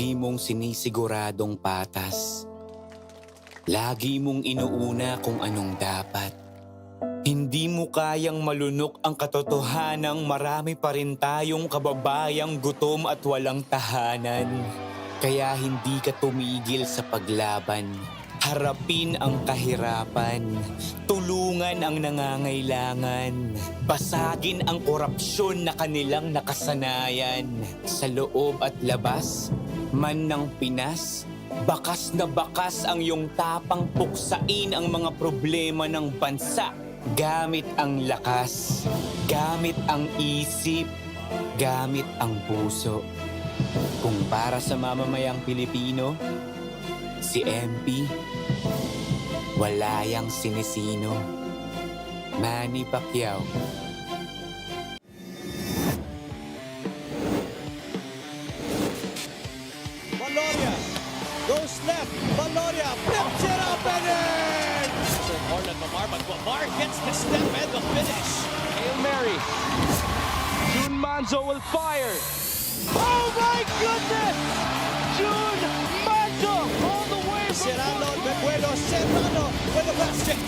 Lagi mong sinisiguradong patas. Lagi mong inuuna kung anong dapat. Hindi mo kayang malunok ang katotohanang marami pa rin tayong kababayang gutom at walang tahanan. Kaya hindi ka tumigil sa paglaban. Harapin ang kahirapan. Tulungan ang nangangailangan. Basagin ang korupsyon na kanilang nakasanayan. Sa loob at labas, man ng Pinas, bakas na bakas ang iyong tapang puksain ang mga problema ng bansa. Gamit ang lakas, gamit ang isip, gamit ang puso. Kung para sa mamamayang Pilipino, si MP, wala yang sinisino. Manny Pacquiao. Valoria goes left. Valoria flips it up and in! Corner Lamar, but Lamar gets the step and the finish. Hail Mary. June Manzo will fire. Oh my goodness! June Manzo all the way from Serrano, Beguelo, Serrano with the basket.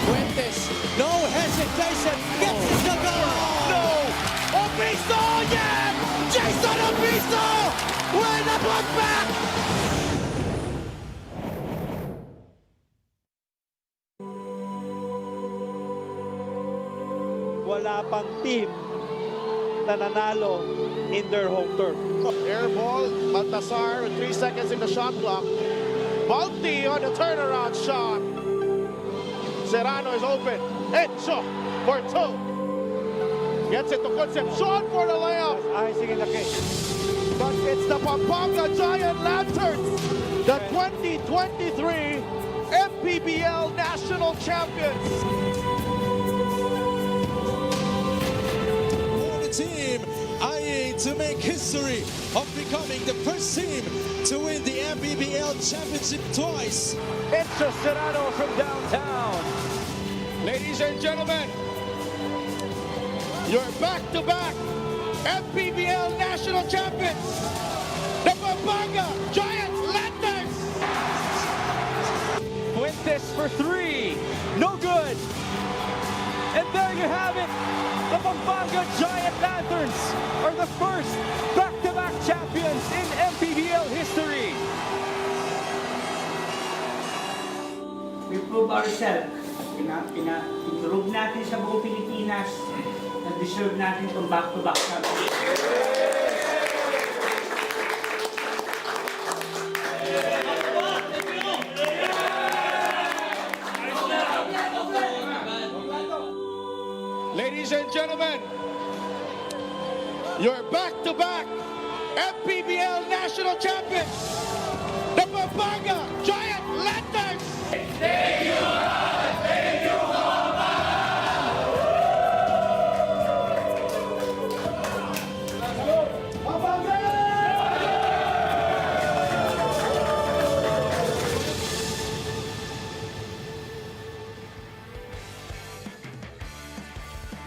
Fuentes, no hesitation, gets the goal. No! Obisto, yeah! Jason Obisto with the put back! Wala pang team na nanalo in their home turf. Air ball, Baltasar with 3 seconds in the shot clock. Balti on the turnaround shot. Serrano is open. Encho for 2. Gets it to Concepcion for the layup. Icing in the cake. But it's the Pampanga Giant Lanterns, the 2023 MPBL National Champions. Team eyeing to make history of becoming the first team to win the MPBL Championship twice. Enzo Serrano from downtown. Ladies and gentlemen, your back-to-back MPBL National Champions, the Pampanga Giant Lanterns. Fuentes for 3, no good. And there you have it. The Pampanga Giant Lanterns are the first back-to-back champions in MPBL history. We prove ourselves. Pinurog natin sa buong Pilipinas na deserve natin itong back-to-back championship. Ladies and gentlemen, your back-to-back MPBL National Champions, the Pampanga Giant Lanterns. Thank you, God. Thank you,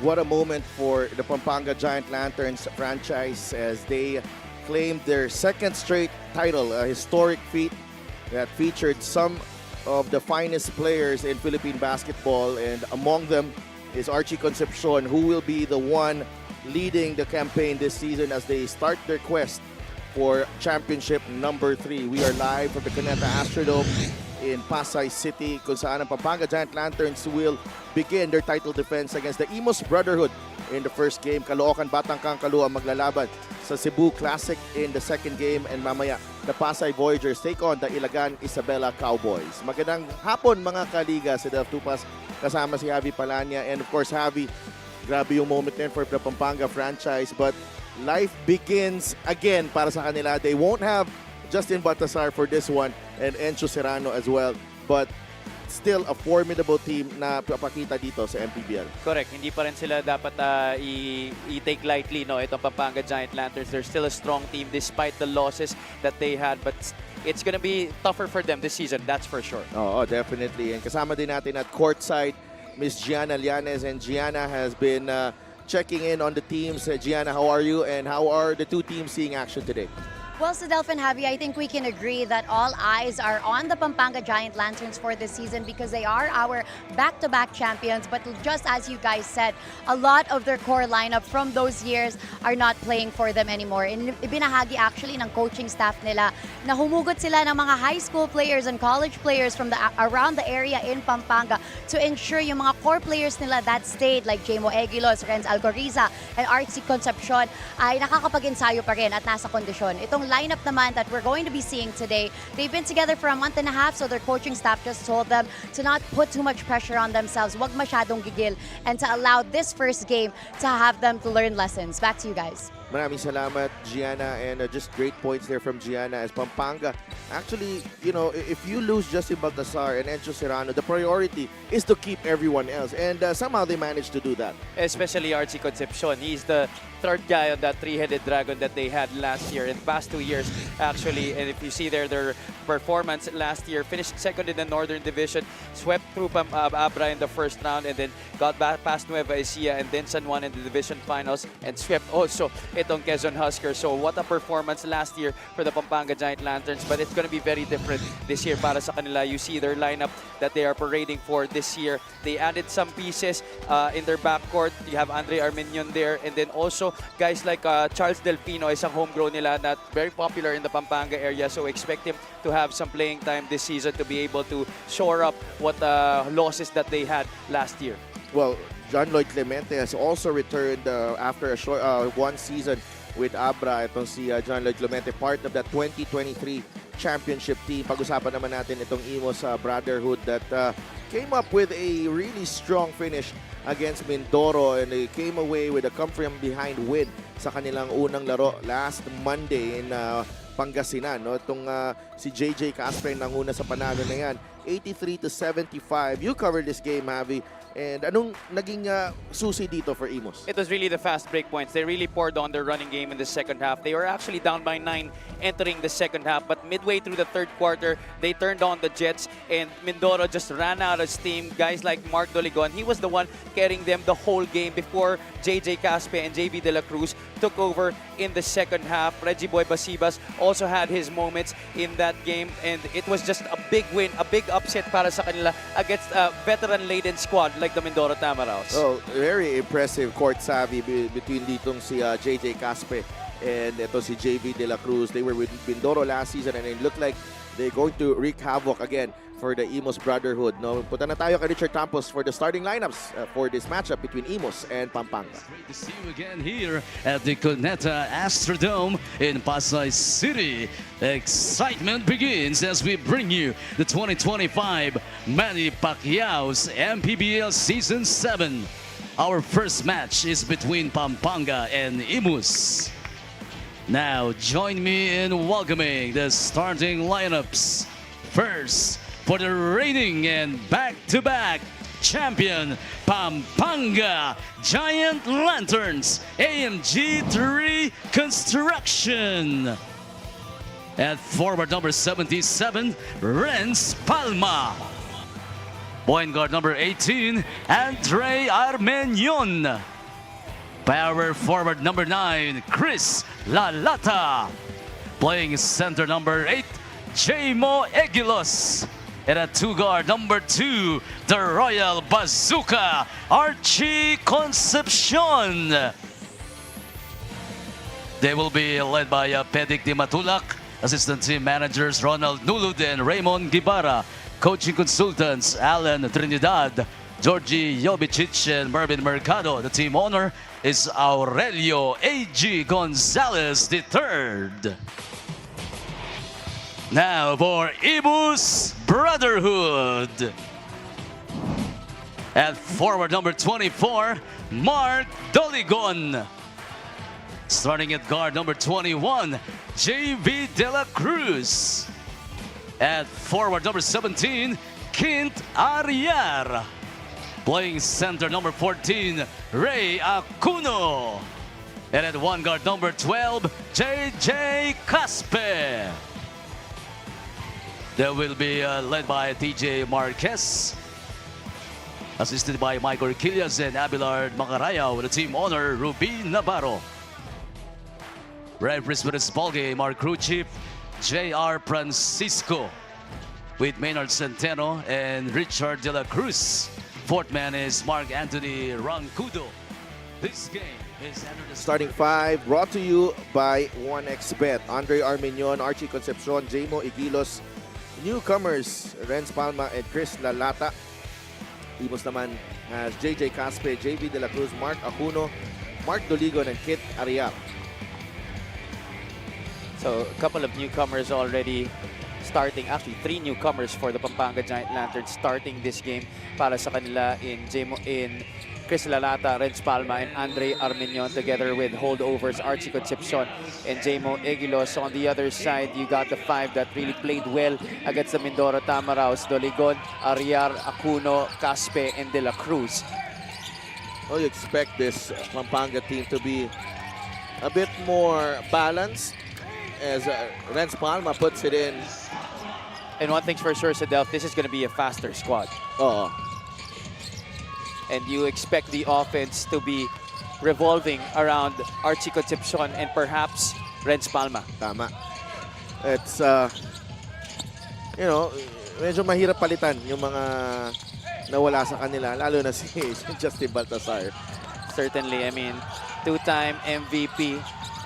What a moment for the Pampanga Giant Lanterns franchise as they claimed their second straight title, a historic feat that featured some of the finest players in Philippine basketball, and among them is Archie Concepcion, who will be the one leading the campaign this season as they start their quest for championship number 3. We are live from the Cuneta Astrodome in Pasay City, kung saan ang Pampanga Giant Lanterns will begin their title defense against the Imus Brotherhood in the first game. Caloocan Batang Kangkalu ang maglalaban sa Cebu Classic in the second game, and mamaya the Pasay Voyagers take on the Ilagan Isabela Cowboys. Magandang hapon mga kaliga, si Delf Tupas kasama si Javi Palanya, and of course Javi, grabe yung moment din for the Pampanga franchise, but life begins again para sa kanila. They won't have Justin Baltasar for this one and Encho Serrano as well, but still a formidable team na papakita dito sa MPBL. Correct. Hindi pa rin sila dapat i-take lightly, no? Itong Pampanga Giant Lanterns. They're still a strong team despite the losses that they had, but it's gonna be tougher for them this season, that's for sure. Oo, definitely. And kasama din natin at courtside, Miss Gianna Llanes, and Gianna has been checking in on the teams. Gianna, how are you, and how are the two teams seeing action today? Well, Sadelf and Javi, I think we can agree that all eyes are on the Pampanga Giant Lanterns for this season because they are our back-to-back champions. But just as you guys said, a lot of their core lineup from those years are not playing for them anymore. Ibinahagi actually ng coaching staff nila na humugot sila ng mga high school players and college players from around the area in Pampanga to ensure yung mga core players nila that stayed like Jamo Eguilos, Renz Alcoriza, and Artsy Concepcion ay nakakapag-ensayo pa rin at nasa kondisyon. Itong lineup naman that we're going to be seeing today, they've been together for a month and a half, so their coaching staff just told them to not put too much pressure on themselves, wag masyadong gigil, and to allow this first game to have them to learn lessons. Back to you guys. Maraming salamat, Gianna, and just great points there from Gianna as Pampanga. Actually, you know, if you lose Justin Baltasar and Encho Serrano, the priority is to keep everyone else, and somehow they managed to do that. Especially Artsy Concepcion. He's the third guy on that three-headed dragon that they had last year in the past 2 years, actually. And if you see there, their performance last year, finished second in the Northern Division, swept through Abra in the first round, and then got back past Nueva Ecija and then San Juan in the division finals, and swept also itong Quezon Huskers. So what a performance last year for the Pampanga Giant Lanterns, but it's going to be very different this year para sa kanila. You see their lineup that they are parading for this year. They added some pieces in their backcourt. You have Andre Armenion there, and then also guys like Charles Delfino, isang homegrown nila, not very popular in the Pampanga area, so expect him to have some playing time this season to be able to shore up what losses that they had last year. Well, John Lloyd Clemente has also returned after a short one season with Abra. Itong si John Lloyd Clemente, part of that 2023 championship team. Pag-usapan naman natin itong Imus Brotherhood that came up with a really strong finish against Mindoro, and they came away with a come-from-behind win sa kanilang unang laro last Monday in Pangasinan. No? Itong si JJ Casper nanguna sa panalo na yan, 83-75. You covered this game, Javi. And anong naging susi dito for Imus? It was really the fast break points. They really poured on their running game in the second half. They were actually down by 9 entering the second half, but midway through the third quarter, they turned on the Jets, and Mindoro just ran out of steam. Guys like Mark Doligon, he was the one carrying them the whole game before JJ Caspe and JB De La Cruz took over in the second half. Reggie Boy Basibas also had his moments in that game, and it was just a big win, a big upset para sa kanila against a veteran-laden squad like the Mindoro Tamaraws. Oh, very impressive court savvy between ditong si JJ Caspe and ito si JB De La Cruz. They were with Mindoro last season, and it looked like they're going to wreak havoc again for the Imus Brotherhood. No, punta na tayo kay Richard Campos for the starting lineups for this matchup between Imus and Pampanga. Great to see you again here at the Cuneta Astrodome in Pasay City. Excitement begins as we bring you the 2025 Manny Pacquiao's MPBL Season 7. Our first match is between Pampanga and Imus. Now, join me in welcoming the starting lineups. First, for the reigning and back-to-back champion, Pampanga Giant Lanterns, AMG3 Construction. At forward number 77, Renz Palma. Point guard number 18, Andre Armenion. Power forward number 9, Chris Lalata. Playing center number 8, Jamo Eguilos. And at two guard number 2, the Royal Bazooka, Archie Concepcion. They will be led by Pedic Di Matulak, assistant team managers Ronald Nulud and Raymond Gibara, coaching consultants Alan Trinidad, Georgie Jovicic and Mervin Mercado. The team owner is Aurelio A.G. Gonzalez III. Now for Imus Brotherhood. At forward number 24, Mark Doligon. Starting at guard number 21, J.V. De La Cruz. At forward number 17, Kint Ariar. Playing center number 14, Ray Acuno. And at one guard number 12, J.J. Caspe. They will be led by TJ Marquez, assisted by Michael Quillas and Abelard Macarayaw, with the team owner Ruby Navarro. Referees for this ball game are crew chief J.R. Francisco with Maynard Centeno and Richard De La Cruz. Fourth man is Mark Anthony Rancudo. This game is under the Starting five brought to you by 1xBet. Andre Armenion, Archie Concepcion, Jamo Igilos. Newcomers, Renz Palma and Chris Lalata. Imus naman has JJ Caspe, JV De La Cruz, Mark Acuno, Mark Doligon, and Kit Ariap. So a couple of newcomers already starting. Actually, 3 newcomers for the Pampanga Giant Lanterns starting this game para sa kanila in Chris Lalata, Renz Palma, and Andre Armenion, together with holdovers Archie Concepcion and Jamo Egilos. On the other side, you got the 5 that really played well against the Mindoro Tamaraos: Doligon, Ariar, Acuno, Caspe, and De La Cruz. Well, you expect this Pampanga team to be a bit more balanced as Renz Palma puts it in. And one thing's for sure, Sadelf, this is going to be a faster squad. Oh, And you expect the offense to be revolving around Archie Concepcion and perhaps Renz Palma. tama. It's, you know, medyo mahirap palitan yung mga nawala sa kanila, lalo na si Justin Baltasar. Certainly, I mean, 2-time MVP,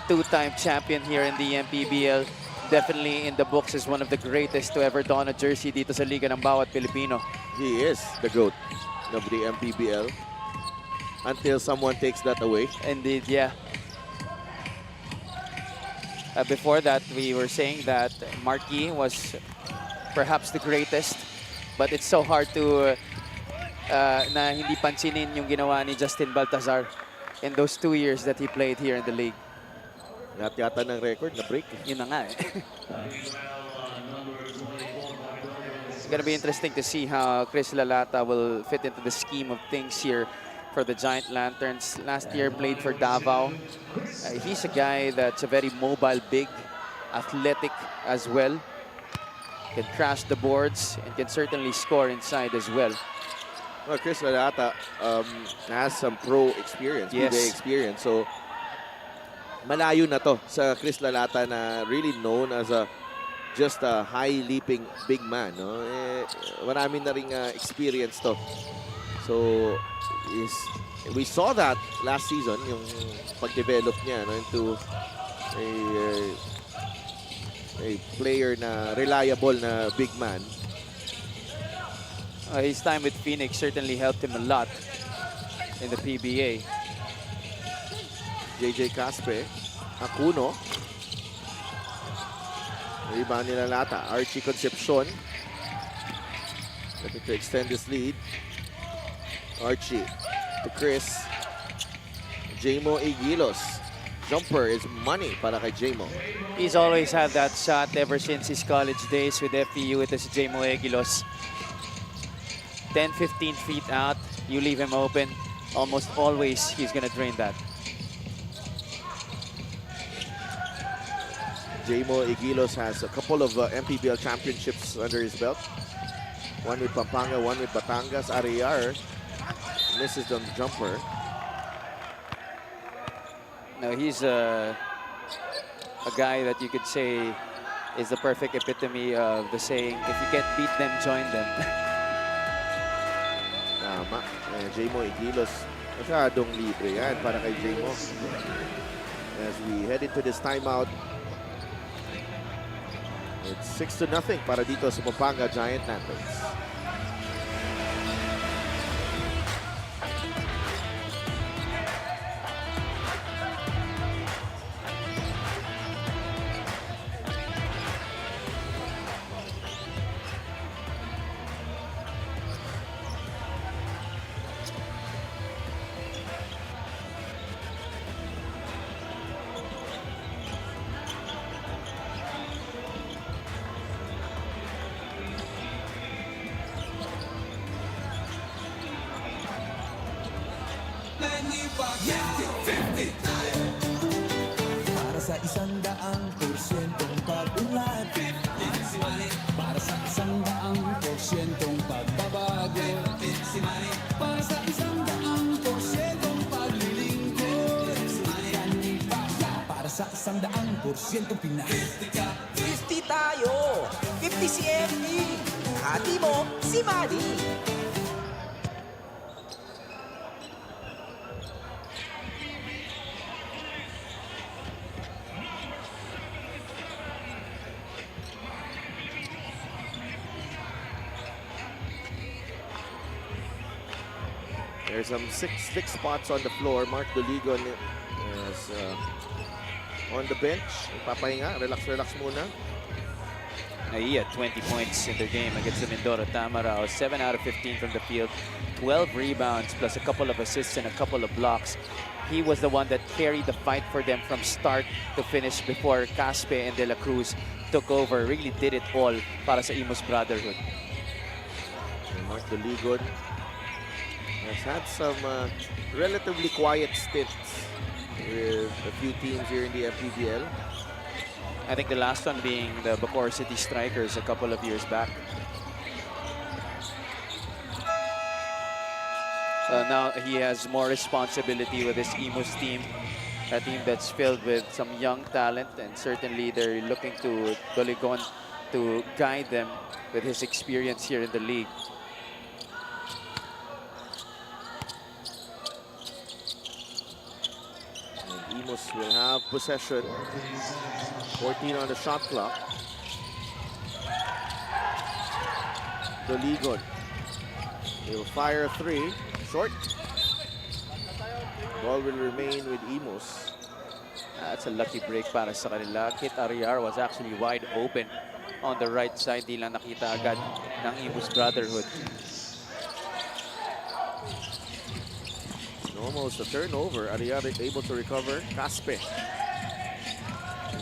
2-time champion here in the MPBL. Definitely in the books as one of the greatest to ever don a jersey dito sa Liga ng bawat Pilipino. He is the GOAT of the MPBL until someone takes that away. Indeed, yeah. Before that, we were saying that Marquis was perhaps the greatest, but it's so hard to na hindi pansinin yung ginawa ni Justin Baltazar in those 2 years that he played here in the league. Lahat yata ng record na break. Yun na nga eh. It's gonna be interesting to see how Chris Lalata will fit into the scheme of things here for the Giant Lanterns. Last year played for Davao. He's a guy that's a very mobile, big, athletic as well. Can crash the boards and can certainly score inside as well. Well, Chris Lalata has some pro experience, Yes. PBA experience. So, malayo na to sa Chris Lalata na really known as just a high-leaping big man. No? Marami na ring experience to. So, we saw that last season, yung pag-develop niya no, into a player na reliable na big man. His time with Phoenix certainly helped him a lot in the PBA. JJ Caspe, Acuno. Rebound ni Lalata. Archie Concepcion. Looking to extend this lead. Archie to Chris. Jamo Igilos. Jumper is money para kay Jamo. He's always had that shot ever since his college days with FEU. It is Jamo Egilos. 10-15 feet out, you leave him open. Almost always, he's gonna drain that. Jamo Igilos has a couple of MPBL championships under his belt. One with Pampanga, one with Batangas. Ariar misses the jumper. No, he's a guy that you could say is the perfect epitome of the saying, if you can't beat them, join them. Tama. Jamo Igilos. Masyadong libre yan para kay Jamo. As we head into this timeout, it's 6-0 para dito sa Pampanga Giant Lanterns. Para sa 100% pag-unlad, para sa 100% pagbabago, para sa 100% paglilingkod, para sa 100% Pinas. 50 tayo! 50 si MD! Hati mo, si Manny! There's some six spots on the floor. Mark Doligon is on the bench. Papahinga, relax muna. He had 20 points in their game against the Mindoro Tamarao. 7 out of 15 from the field, 12 rebounds, plus a couple of assists and a couple of blocks. He was the one that carried the fight for them from start to finish before Caspe and De La Cruz took over. Really did it all para sa Imus Brotherhood. And Mark Doligon has had some relatively quiet stints with a few teams here in the MPBL. I think the last one being the Bacoor City Strikers a couple of years back. Now he has more responsibility with his Imus team, a team that's filled with some young talent, and certainly they're looking to Doligon to guide them with his experience here in the league. And Imus will have possession. 14 on the shot clock. Doligon. He'll fire a three. Short. Ball will remain with Imus. That's a lucky break para sa kanila. Kit Ariar was actually wide open on the right side. Di lang nakita agad ng Imus Brotherhood. Almost a turnover. Ariar able to recover. Caspe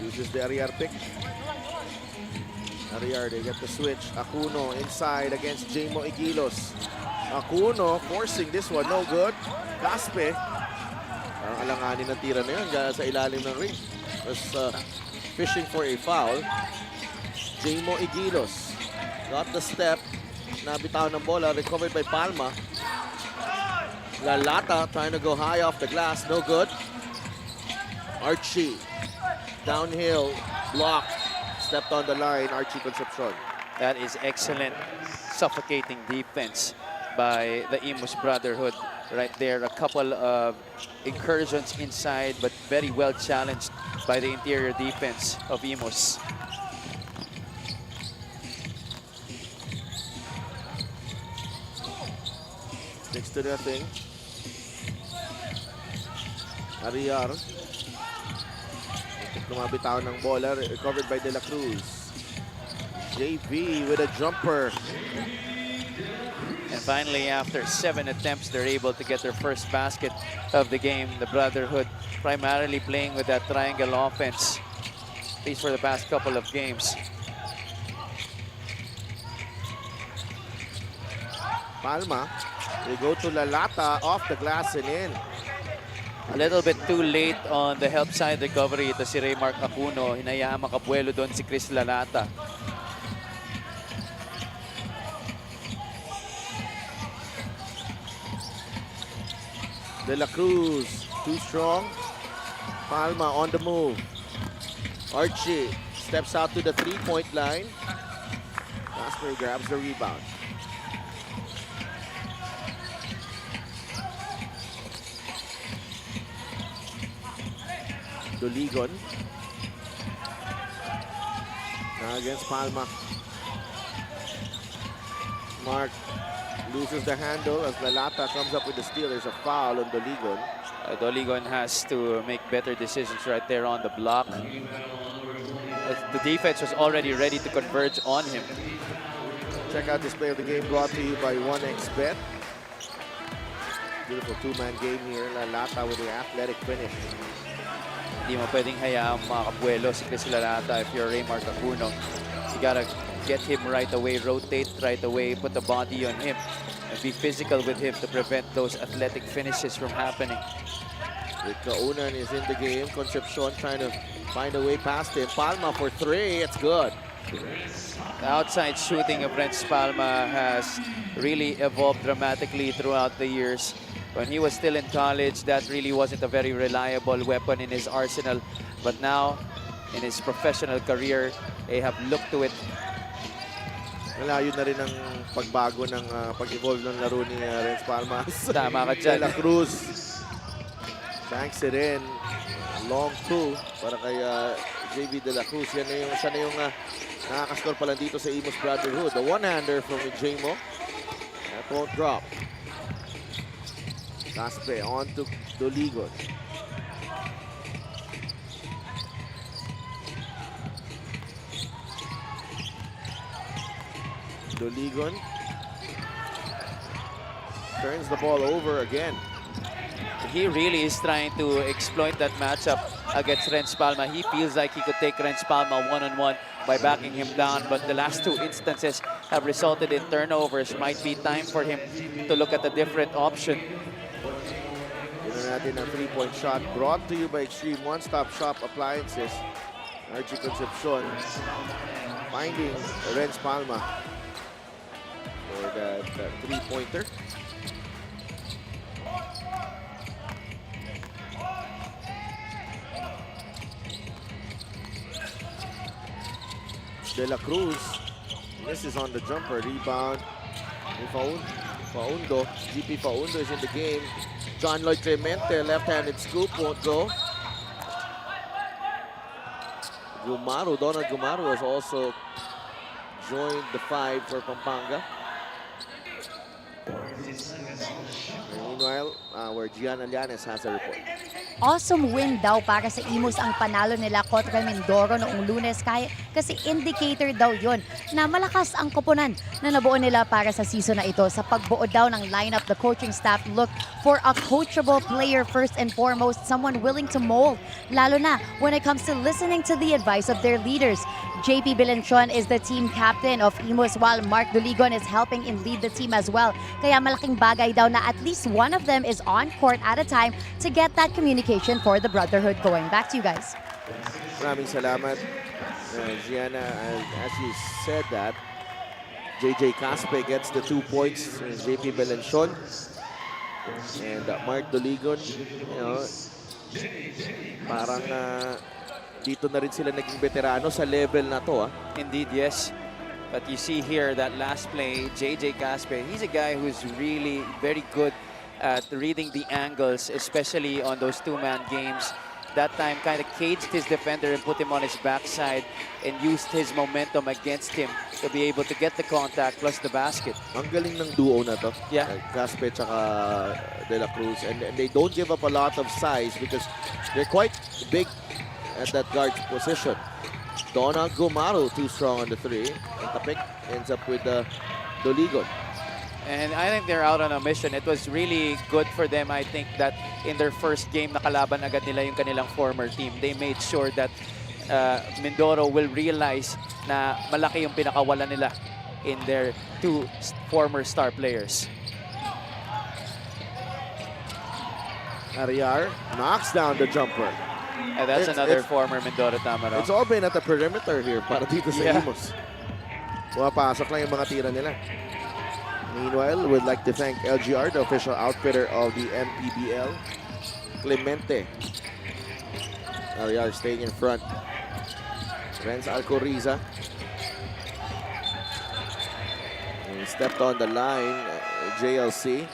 uses the Ariar pick. Ariar, they get the switch. Acuno inside against Jamo Igilos. Acuno forcing this one, no good. Caspe, parang alanganin ng tira na yun dyan sa ilalim ng ring. Was fishing for a foul. Jamo Igilos got the step. Nabitaw ng bola, recovered by Palma. Lalata trying to go high off the glass, no good. Archie, downhill, blocked, stepped on the line, Archie Concepcion. That is excellent, suffocating defense by the Imus Brotherhood. Right there, a couple of incursions inside, but very well challenged by the interior defense of Imus. Six to nothing. Ariar. Lumabitaw ng bola, recovered by De La Cruz. JV with a jumper. And finally, after 7 attempts, they're able to get their first basket of the game. The Brotherhood primarily playing with that triangle offense, at least for the past couple of games. Palma, they go to Lalata, off the glass and in. A little bit too late on the help side recovery. Ito si Ray Mark Acuno. Hinayaan makabuelo doon si Chris Lalata. De La Cruz, too strong. Palma on the move. Archie steps out to the three-point line. Casper grabs the rebound. Doligon. Now against Palma. Mark loses the handle as Lalata comes up with the steal. There's a foul on Doligon. Doligon has to make better decisions right there on the block. The defense was already ready to converge on him. Check out this play of the game brought to you by 1xBet. Beautiful two-man game here. Lalata with the athletic finish. Hindi mo pwedeng hayaan makabuelo si Chris Lalata if you're Ray Mark Acuno. You gotta get him right away, rotate right away, put the body on him, and be physical with him to prevent those athletic finishes from happening. Rick Kaunan is in the game. Concepcion trying to find a way past him. Palma for three. It's good. The outside shooting of Renz Palma has really evolved dramatically throughout the years. When he was still in college, that really wasn't a very reliable weapon in his arsenal. But now, in his professional career, they have looked to it. Malayo na rin ang pagbago ng pag-evolve ng laro ni Renz Palmas. Tama ka De dyan. La Cruz. Banks it in. Long two para kay JV De La Cruz. Siya na yung nakakascore pa lang dito sa Imus Brotherhood. The one-hander from Jamo. That won't drop. Caspe on to Doligon. Doligon turns the ball over again. He really is trying to exploit that matchup against Renz Palma. He feels like he could take Renz Palma one-on-one by backing him down, but the last two instances have resulted in turnovers. Might be time for him to look at a different option. Tignan natin ang three-point shot brought to you by Extreme One-Stop Shop Appliances. Archie Concepcion finding Renz Palma for that three-pointer. De La Cruz, this is on the jumper, rebound. Faundo, GP Faundo is in the game. John Lloyd Clemente, left-handed scoop, won't go. Donald Gumaru has also joined the five for Pampanga. Meanwhile, where Gianna Llanes has a report. Awesome win daw para sa Imus ang panalo nila kontra Mindoro noong Lunes kasi indicator daw yon na malakas ang koponan na nabuo nila para sa season na ito. Sa pagbuo daw ng lineup, the coaching staff looked for a coachable player first and foremost, someone willing to mold, lalo na when it comes to listening to the advice of their leaders. JP Bilenchon is the team captain of Imus while Mark Doligon is helping in lead the team as well. Kaya malaking bagay daw na at least one of them is on court at a time to get that communication for the brotherhood going. Back to you guys. Maraming salamat, Gianna. And as you said that, JJ Caspe gets the 2 points. JP Belenchon and Mark Doligon, you know, parang dito na rin sila naging veterano sa level na to. Indeed, yes. But you see here that last play, JJ Caspe, he's a guy who's really very good at reading the angles, especially on those two-man games. That time kind of caged his defender and put him on his backside and used his momentum against him to be able to get the contact plus the basket. Ang galing ng duo na to. Yeah. Caspe tsaka De La Cruz. And they don't give up a lot of size because they're quite big at that guard position. Donald Gumaru too strong on the three. And Tapik ends up with Doligon. And I think they're out on a mission. It was really good for them, I think, that in their first game, nakalaban agad nila yung kanilang former team. They made sure that Mindoro will realize na malaki yung pinakawalan nila in their two former star players. Ariar knocks down the jumper. And that's another former Mindoro, tama no? It's all been at the perimeter here para dito sa Imus. Pumapasok lang yung mga tira nila. Meanwhile, we'd like to thank LGR, the official outfitter of the MPBL. Clemente. Ariar staying in front. Renz Alcoriza. He stepped on the line, JLC.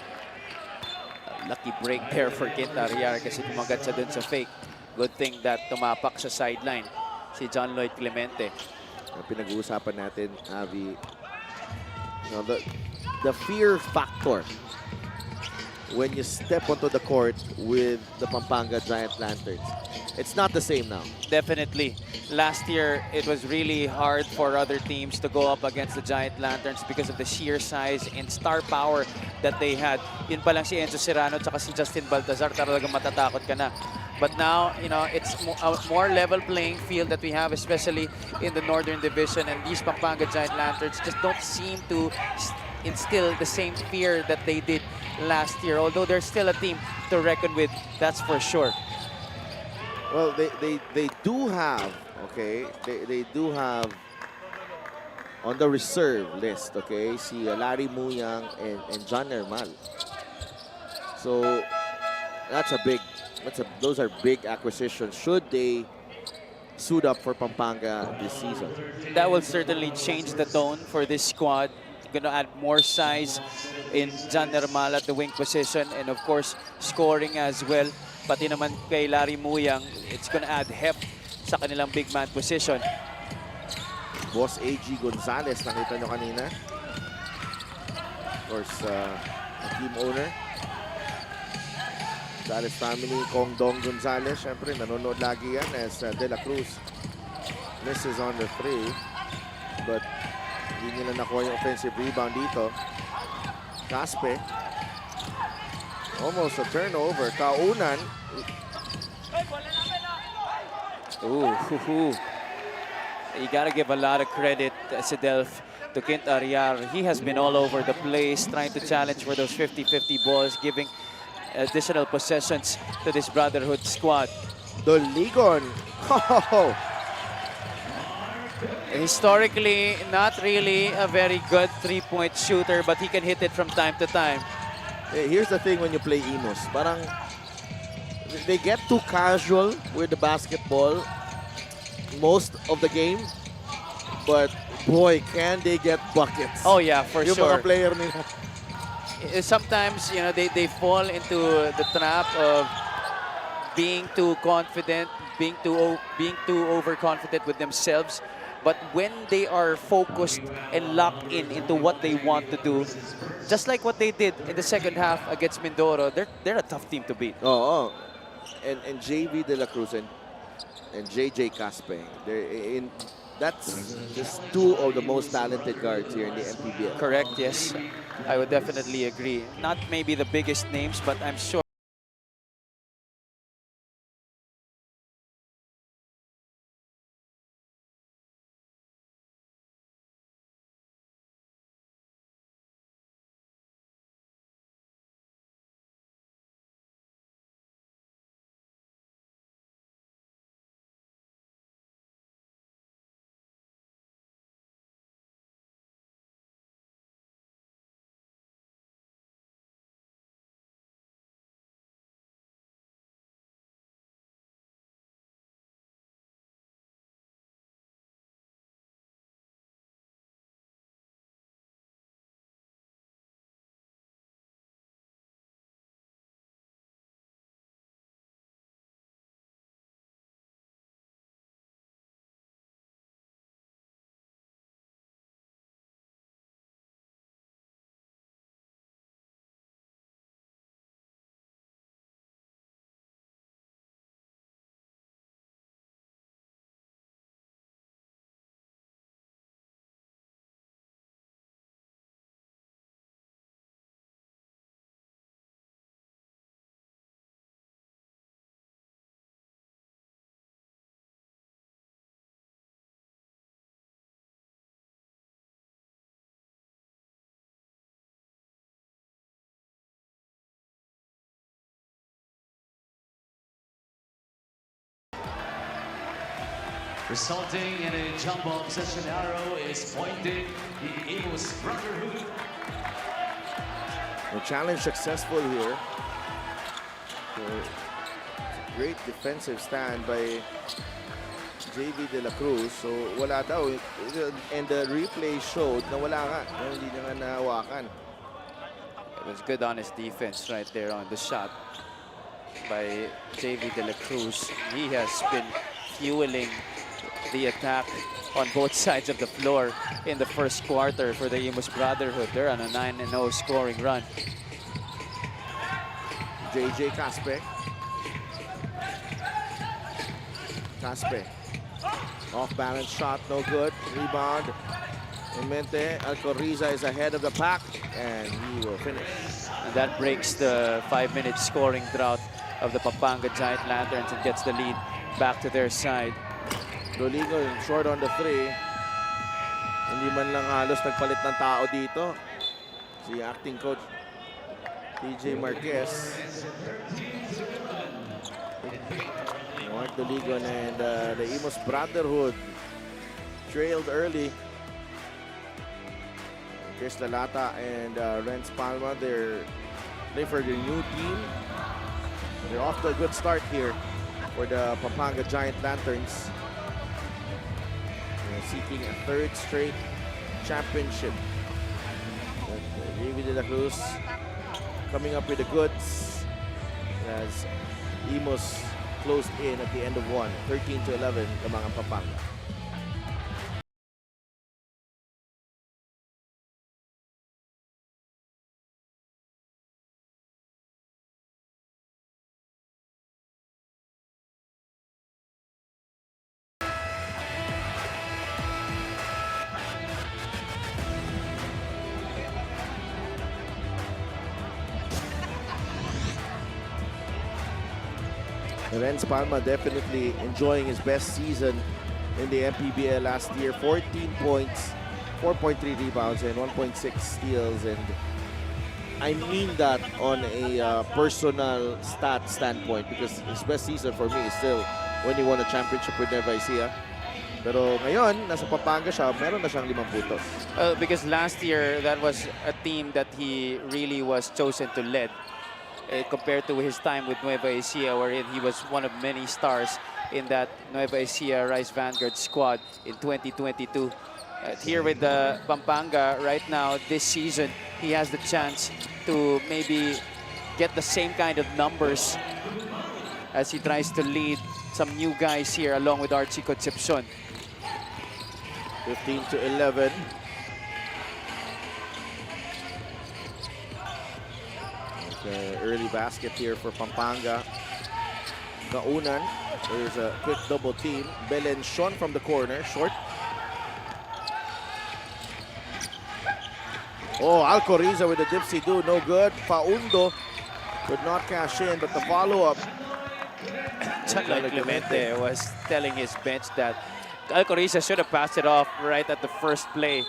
Lucky break there for Kent Ariar kasi kumagat siya dun sa fake. Good thing that tumapak sa sideline si John Lloyd Clemente. Pinag-uusapan natin, Avi, you know, the fear factor when you step onto the court with the Pampanga Giant Lanterns. It's not the same now. Definitely. Last year, it was really hard for other teams to go up against the Giant Lanterns because of the sheer size and star power that they had. Yun pa lang si Enzo Serrano at si Justin Baltazar, talagang matatakot ka na. But now, you know, it's a more level playing field that we have, especially in the Northern Division. And these Pampanga Giant Lanterns just don't seem to instill the same fear that they did last year. Although they're still a team to reckon with, that's for sure. Well, they do have, okay, they do have on the reserve list, okay, si Larry Muyang and John Nermal. So those are big acquisitions. Should they suit up for Pampanga this season? That will certainly change the tone for this squad. Gonna add more size in Jan Nermal at the wing position, and of course scoring as well. Pati naman kay Larry Muyang, it's gonna add heft sa kanilang big man position. Boss A.G. Gonzalez, nakita nyo kanina. Of course, team owner. Gonzalez family, Kong Dong Gonzalez. Siyempre, nanonood lagi yan as De La Cruz misses on the 3. But hindi nila nakuha yung offensive rebound dito. Caspe. Almost a turnover. Kaunan. Ooh. You gotta give a lot of credit, Sidelf, to Kent Ariar. He has been all over the place, trying to challenge for those 50-50 balls, giving additional possessions to this Brotherhood squad. Doligon. Historically, not really a very good three-point shooter, but he can hit it from time to time. Here's the thing when you play Imus. Parang they get too casual with the basketball most of the game. But boy, can they get buckets. Oh yeah, for yung sure. mga player nila. Sometimes, you know, they fall into the trap of being too confident, being too overconfident with themselves. But when they are focused and locked into what they want to do, just like what they did in the second half against Mindoro, they're a tough team to beat. Oh. And JV De La Cruz and JJ Caspe. That's just two of the most talented guards here in the MPBL. Correct, yes. I would definitely agree. Not maybe the biggest names, but I'm sure Resulting in a jump ball possession arrow is pointed the Imus Brotherhood. The challenge successful here. So, great defensive stand by JV De La Cruz. So wala daw. And the replay showed na wala nga. Hindi niya nga nahawakan. it was good on his defense right there on the shot by JV De La Cruz. He has been fueling the attack on both sides of the floor in the first quarter for the Imus Brotherhood. They're on a 9-0 scoring run. JJ Caspe. Caspe. Off-balance shot, no good. Rebound. Mente Alcoriza is ahead of the pack, and he will finish. And that breaks the 5-minute scoring drought of the Pampanga Giant Lanterns and gets the lead back to their side. Doligo short on the 3. Hindi man lang halos nagpalit ng tao dito. Si acting coach TJ Marquez. Mark Doligon and the Imus Brotherhood trailed early. Chris Lalata and Renz Palma, they're play for the new team. They're off to a good start here for the Pampanga Giant Lanterns. They're seeking a third straight championship. David de la Cruz coming up with the goods as Imus closed in at the end of one. 13-11 lamang ang Pampanga. Renz Palma definitely enjoying his best season in the MPBL last year. 14 points, 4.3 rebounds, and 1.6 steals. And I mean that on a personal stat standpoint, because his best season for me is still when he won a championship with Nueva Ecija. Pero ngayon, nasa Pampanga siya, meron na siyang 5 puntos. Because last year, that was a team that he really was chosen to lead. Compared to his time with Nueva Ecija, wherein he was one of many stars in that Nueva Ecija Rice Vanguard squad in 2022. Here with the Pampanga right now, this season, he has the chance to maybe get the same kind of numbers as he tries to lead some new guys here along with Archie Concepcion. 15-11. Early basket here for Pampanga. Kaunan, there's a quick double team. Belenchon from the corner, short. Oh, Alcoriza with a dipsy-do, no good. Paundo could not cash in, but the follow-up. John Clemente was telling his bench that Alcoriza should have passed it off right at the first play.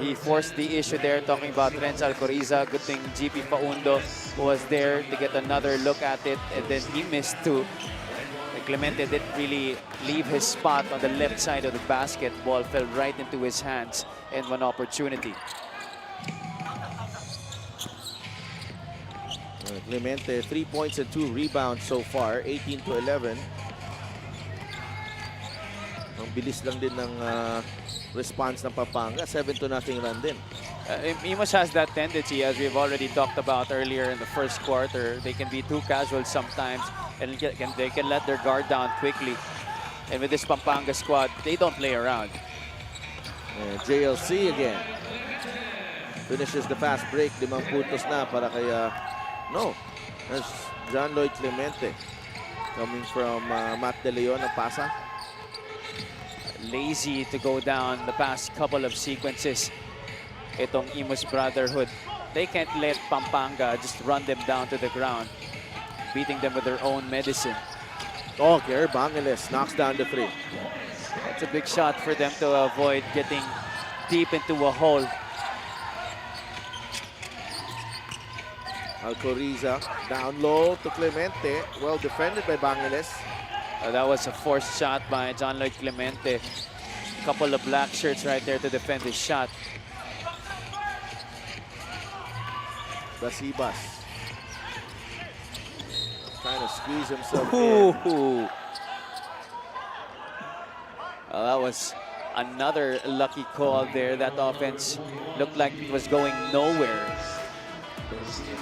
He forced the issue there, talking about Renz Alcoriza. Good thing GP Paundo was there to get another look at it, and then he missed too. Clemente didn't really leave his spot on the left side of the basket. Ball fell right into his hands and one opportunity. Clemente, 3 points and 2 rebounds so far, 18-11. Ang bilis lang din ng response ng Pampanga, 7-0 run din. Imus has that tendency, as we've already talked about earlier in the first quarter. They can be too casual sometimes, and they can let their guard down quickly. And with this Pampanga squad, they don't play around. And JLC again finishes the fast break. 5 puntos na para kay no, that's John Lloyd Clemente coming from Matt De Leon ng Pasa. Lazy to go down the past couple of sequences. Itong Imus Brotherhood, they can't let Pampanga just run them down to the ground, beating them with their own medicine. Oh, Gary Bangeles knocks down the 3. That's a big shot for them to avoid getting deep into a hole. Alcoriza down low to Clemente, well defended by Bangeles. That was a forced shot by John Lloyd Clemente. Couple of black shirts right there to defend his shot. Basibas trying to squeeze himself in. Well, that was another lucky call there. That offense looked like it was going nowhere.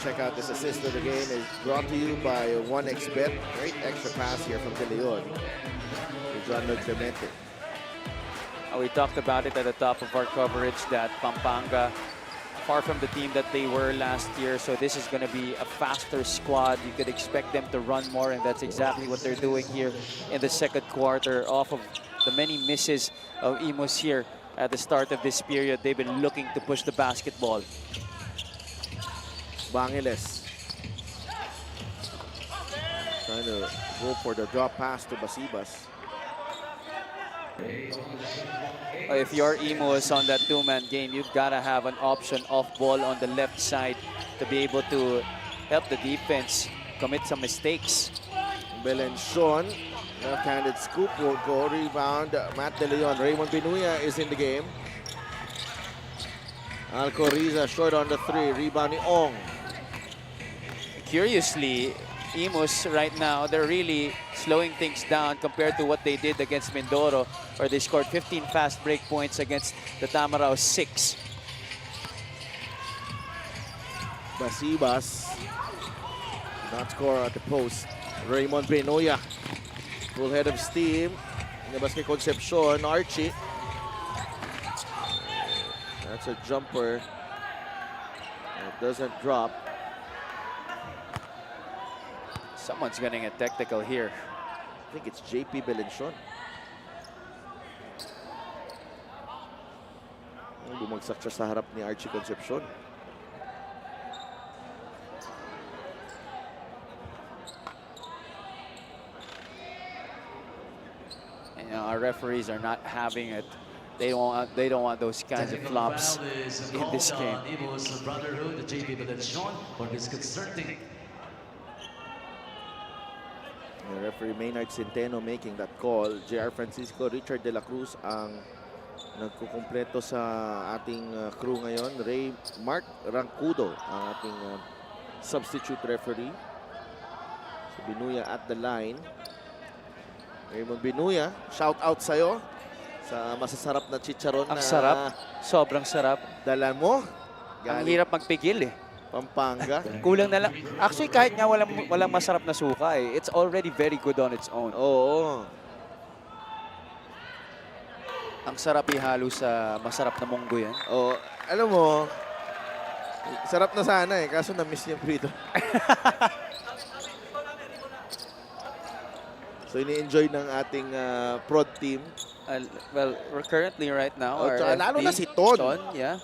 Check out this assist of the game is brought to you by 1xBet. Great extra pass here from De Leon to John Lloyd Clemente. We talked about it at the top of our coverage that Pampanga, far from the team that they were last year, so this is going to be a faster squad. You could expect them to run more, and that's exactly what they're doing here in the second quarter. Off of the many misses of Imus here at the start of this period, they've been looking to push the basketball. Bangeles trying to go for the drop pass to Basibas. If you're Imus on that two-man game, you've got to have an option off ball on the left side to be able to help the defense commit some mistakes. Belenchon, left-handed scoop will go. Rebound, Matt De Leon. Raymond Binuya is in the game. Alcoriza short on the 3. Rebound ni Ong. curiously, Imus right now, they're really slowing things down compared to what they did against Mindoro, where they scored 15 fast break points against the Tamaraw 6. Basibas. Not score at the post. Raymond Benoya. Full head of steam. Nabas kay Concepcion. Archie. That's a jumper. It doesn't drop. Someone's getting a technical here. I think it's JP Belenchon. Bumagsak siya sa harap ni Archie Concepcion. You know, our referees are not having it. They don't want those kinds of flops in this game. Imus Brotherhood, JP Belenchon, for disconcerting. Referee Maynard Centeno making that call. JR Francisco, Richard De La Cruz ang nagkukumpleto sa ating crew ngayon. Mark Rancudo ang ating substitute referee. So Binuya at the line. Raymond Binuya, shout out sa'yo sa masasarap na chicharon. Ang na sarap. Sobrang sarap. dala mo. Ang hirap magpigil eh. Pampanga. Kulang na lang. Actually, kahit nga walang masarap na suka eh, it's already very good on its own. Oo. Ang sarap ihalo sa masarap na munggo yan. Oh, alam mo, sarap na sana eh, kaso na-miss niya prito. So ini-enjoy ng ating prod team. Well, we're currently right now, Oh, our tsaka lalo FD, na si Ton. yeah.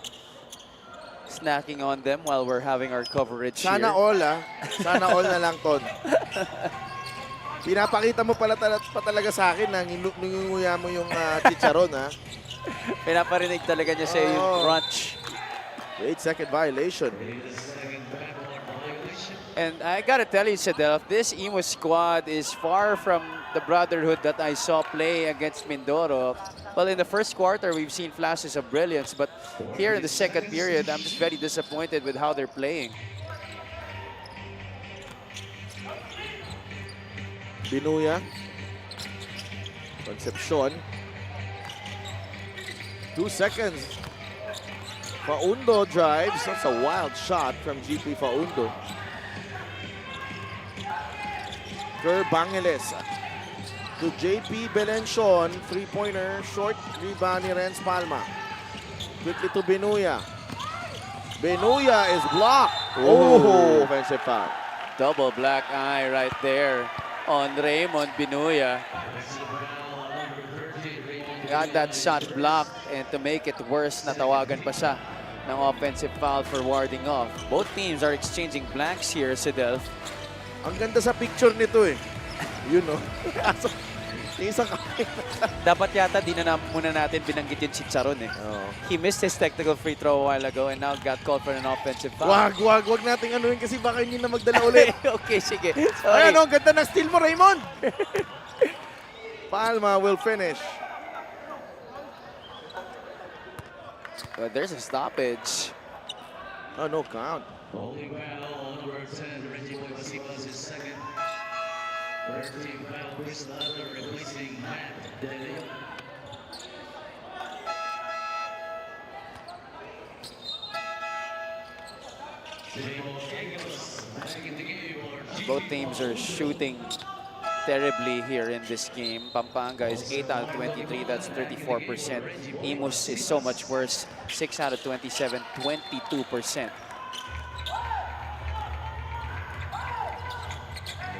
Snacking on them while we're having our coverage Sana here. all Sana all na lang, Ton. Pinapakita mo pa talaga sa akin na ningunguya mo yung chicharon, ha? Pinaparinig talaga niya sa yung crunch. 8-second violation. And I gotta tell you, Sadelf, this Imus squad is far from the brotherhood that I saw play against Mindoro. Well, in the first quarter, we've seen flashes of brilliance, but here in the second period, I'm just very disappointed with how they're playing. Binuya. Concepcion. 2 seconds. Faundo drives. That's a wild shot from GP Faundo. Bangeles to JP Belenchon. Three-pointer. Short rebound ni Renz Palma. Quickly to Binuya. Binuya is blocked. Oh, offensive foul. Double black eye right there on Raymond Binuya. Got that shot blocked, and to make it worse, natawagan pa siya ng offensive foul for warding off. Both teams are exchanging blanks here, Sidelf. Ang ganda sa picture nito eh. You know. Isang Dapat yata di na muna natin binanggit yung Chicharon eh. Oh. He missed his technical free throw a while ago and now got called for an offensive foul. Wag nating anuhin kasi baka hindi na magdala ulit. Okay, sige. Sorry. Ayan, ang ganda ng steal mo, Raymond. Palma will finish. But there's a stoppage. Oh, no count. Holy foul, number 10, Reggie Basibas is second. 13 foul, Chris Ladler replacing Matt Delio. Both teams are shooting terribly here in this game. Pampanga is 8 out of 23, that's 34%. Imus is so much worse, 6 out of 27, 22%.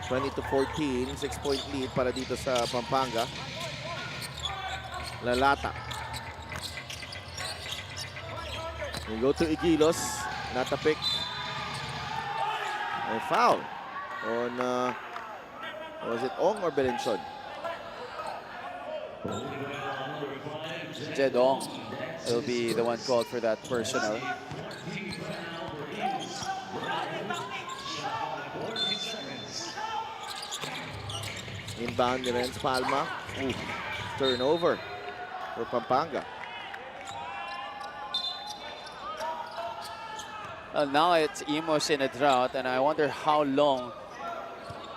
20-14, 6-point lead para dito sa Pampanga. Lalata. We go to Igilos. Natapik. A foul on, was it Ong or Belenchon? Jed Ong will be the one called for that personal. Inbound ni Renz Palma. Ooh, turnover for Pampanga. Now it's Imus in a drought, and I wonder how long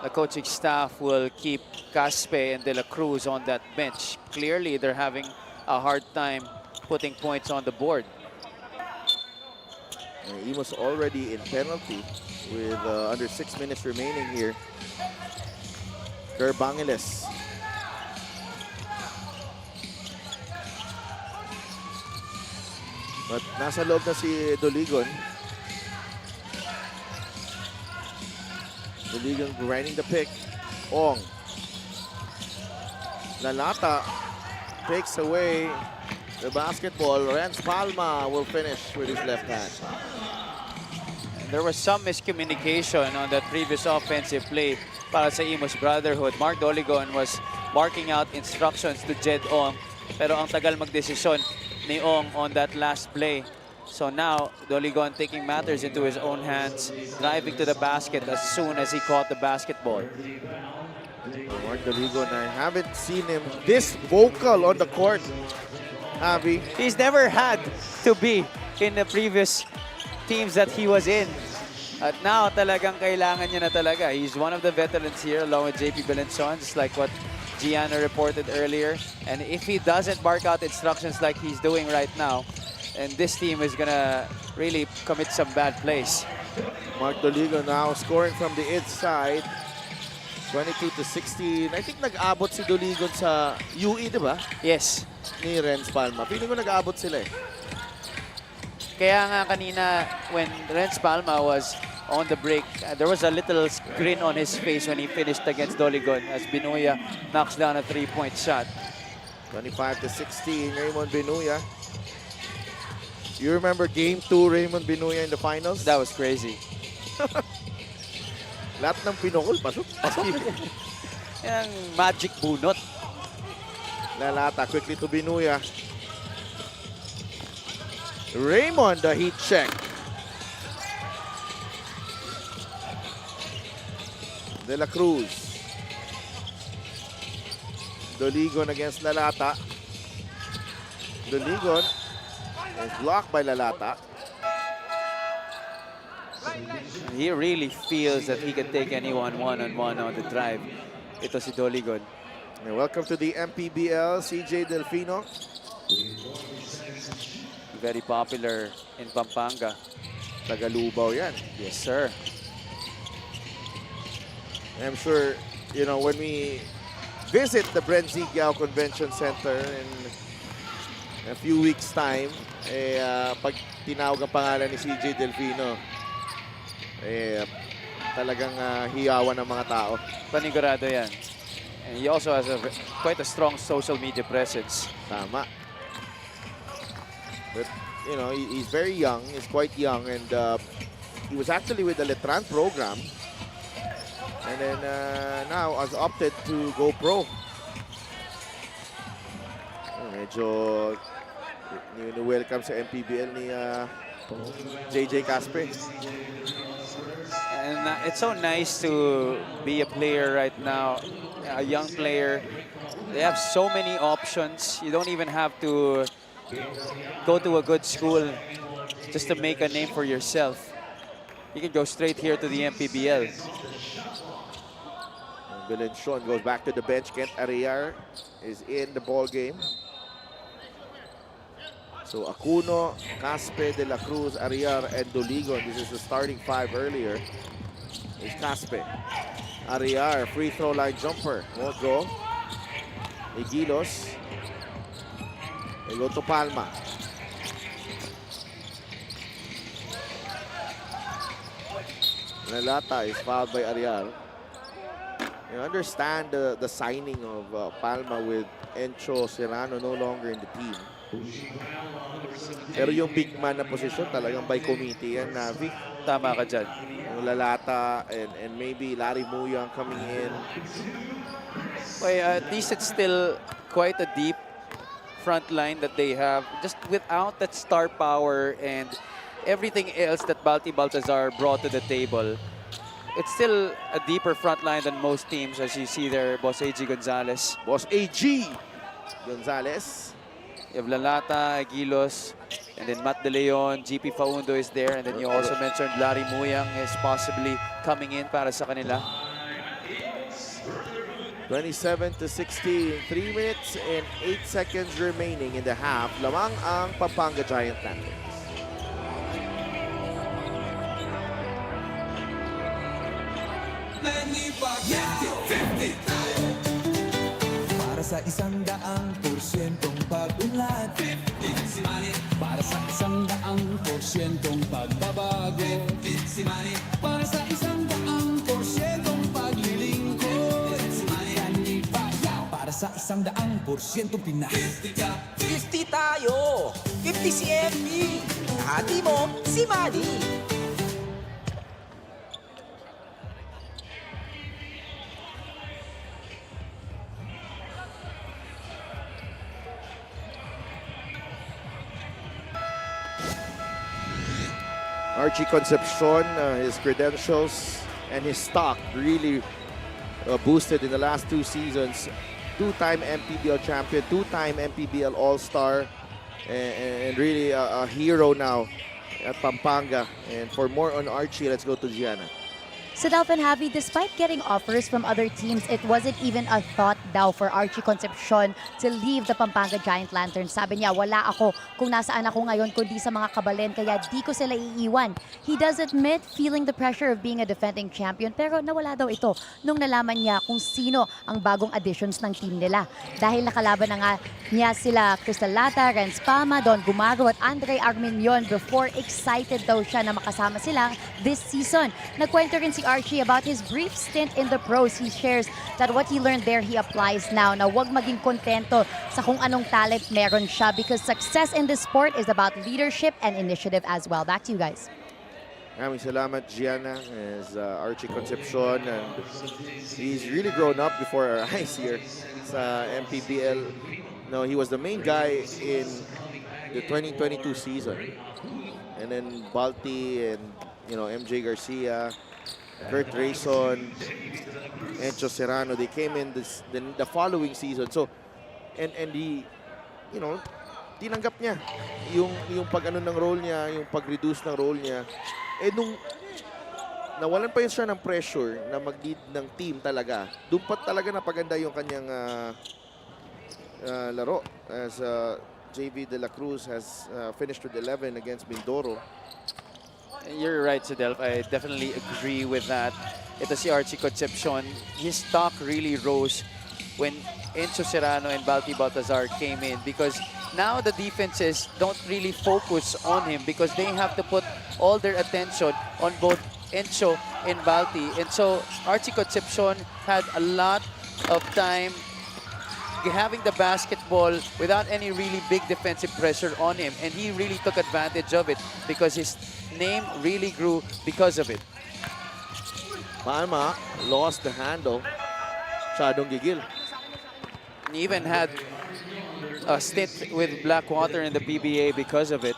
the coaching staff will keep Caspe and De La Cruz on that bench. Clearly, they're having a hard time putting points on the board. Imus already in penalty with under 6 minutes remaining here. Gerbangeles. But nasa loob na si Doligon. Doligon grinding the pick. Ong. Lalata takes away the basketball. Renz Palma will finish with his left hand. There was some miscommunication on that previous offensive play para sa Imus Brotherhood. Mark Doligon was marking out instructions to Jed Ong, pero ang tagal magdesisyon ni Ong on that last play. So now, Doligon taking matters into his own hands, driving to the basket as soon as he caught the basketball. Mark Doligon, I haven't seen him this vocal on the court. Avi. He's never had to be in the previous teams that he was in. At now, talagang kailangan niya na talaga. He's one of the veterans here along with JP Belenson, just like what Gianna reported earlier. And if he doesn't bark out instructions like he's doing right now, and this team is gonna really commit some bad plays. Mark Doligon now scoring from the inside. 22-16. I think nag-abot si Doligon sa UE, di ba? Yes. Ni Renz Palma. Feeling ko nag-abot sila eh. Kaya nga kanina, when Renz Palma was on the break, there was a little grin on his face when he finished against Doligon as Binuya knocks down a three-point shot. 25-16, Raymond Binuya. You remember Game 2, Raymond Binuya in the finals? That was crazy. Lahat ng pinukol, pasok. Yung magic bunot. Lalata quickly to Binuya. Raymond, the heat check. De La Cruz. Doligon against Lalata. Doligon is blocked by Lalata. He really feels that he can take anyone one-on-one on the drive. Ito si Doligon. And welcome to the MPBL, CJ Delfino. Very popular in Pampanga. Tagalubaw yan. Yes, sir. I'm sure, you know, when we visit the Brenzigiao Convention Center in a few weeks' time, pag tinawag ang pangalan ni CJ Delfino, talagang hiyawan ng mga tao. Panigurado yan. And he also has quite a strong social media presence. Tama. But, you know, he's very young. He's quite young. And he was actually with the Letran program. And then now has opted to go pro. Medyo welcome sa MPBL ni JJ Caspe. And it's so nice to be a player right now, a young player. They have so many options. You don't even have to go to a good school just to make a name for yourself. You can go straight here to the MPBL. Belenson goes back to the bench. Kent Arriar is in the ball game. So Acuno, Caspe, De La Cruz, Arriar, and Doligon. This is the starting five earlier. It's Caspe. Arriar, free throw line jumper. Won't go. Igilos. They go to Palma. Lalata is fouled by Arriar. You understand the signing of Palma with Encho Serrano no longer in the team. Pero yung big man na position talagang by committee yan, Navi. Tama ka dyan. Yung Lalata and maybe Larry Muyang coming in. Well, at least it's still quite a deep front line that they have. Just without that star power and everything else that Balti Baltazar brought to the table, it's still a deeper front line than most teams, as you see there, Boss A.G. Gonzalez. Boss A.G. Gonzalez. You have Lalata, Aguilos, And then Matt De Leon, GP Faundo is there. And then you also mentioned Larry Muyang is possibly coming in para sa kanila. 27-16, 3 minutes and 8 seconds remaining in the half. Lamang ang Pampanga Giant Lanterns. Para sa 100%'ong pag-unlad, 50 si Manny. Para sa 100%'ong pagbabago, 50 si Manny. Para sa 100%'ong paglilingkod, 50 si Manny. Para sa 100% Pinas, 50 tayo! 50 si MP! Hati mo, si Manny! Archie Concepcion, his credentials and his stock really boosted in the last 2 seasons. 2-time MPBL champion, 2-time MPBL All-Star, and really a hero now at Pampanga. And for more on Archie, let's go to Gianna. Sa Delphin Javi, despite getting offers from other teams, it wasn't even a thought daw for Archie Concepcion to leave the Pampanga Giant Lanterns. Sabi niya, wala ako kung nasaan ako ngayon kundi sa mga kabalen, kaya di ko sila iiwan. He does admit feeling the pressure of being a defending champion, pero nawala daw ito nung nalaman niya kung sino ang bagong additions ng team nila. Dahil nakalaban na nga niya sila Crystal Lata, Renz Palma, Don Gumaro at Andre Arminion before, excited daw siya na makasama sila this season. Nagkwento rin si Archie about his brief stint in the pros. He shares that what he learned there he applies now, na wag maging kontento sa kung anong talent meron siya, because success in this sport is about leadership and initiative as well. Back to you guys. Maraming salamat, Gianna, as Archie Concepcion. And he's really grown up before our eyes here sa MPBL. No, he was the main guy in the 2022 season. And then Balti and, you know, MJ Garcia, Kurt Rayson, Encho Serrano, they came in the following season. So, and he, you know, tinanggap niya yung pag-ano ng role niya, yung pag-reduce ng role niya. Eh nung nawalan pa yun siya ng pressure na mag-lead ng team talaga, doon pa talaga napaganda yung kanyang laro, as JV De La Cruz has finished with 11 against Mindoro. You're right, Sidelf. I definitely agree with that. Ito si Archie Concepcion. His stock really rose when Enzo Serrano and Balti Baltazar came in, because now the defenses don't really focus on him because they have to put all their attention on both Enzo and Balti. And so Archie Concepcion had a lot of time having the basketball without any really big defensive pressure on him, and he really took advantage of it because his name really grew because of it. Palma lost the handle. Masyadong gigil. He even had a stint with Blackwater in the PBA because of it.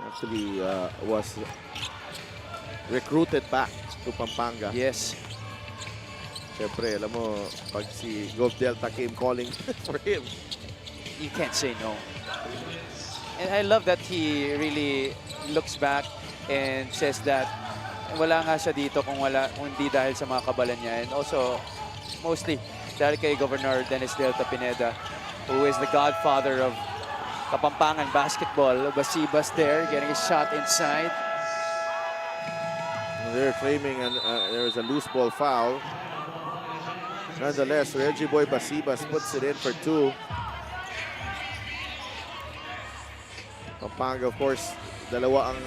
Actually was recruited back to Pampanga. Yes. Siyempre, alam mo, pag si Gov Delta came calling for him, You can't say no. And I love that he really looks back and says that wala nga siya dito kung hindi dahil sa mga kabalan niya. And also, mostly dahil kay Governor Dennis Delta Pineda, who is the godfather of Kapampangan basketball. Basibas there, getting a shot inside. they're claiming there was a loose ball foul. Nonetheless, Reggie Boy Basibas puts it in for 2. Pampanga, of course, dalawa ang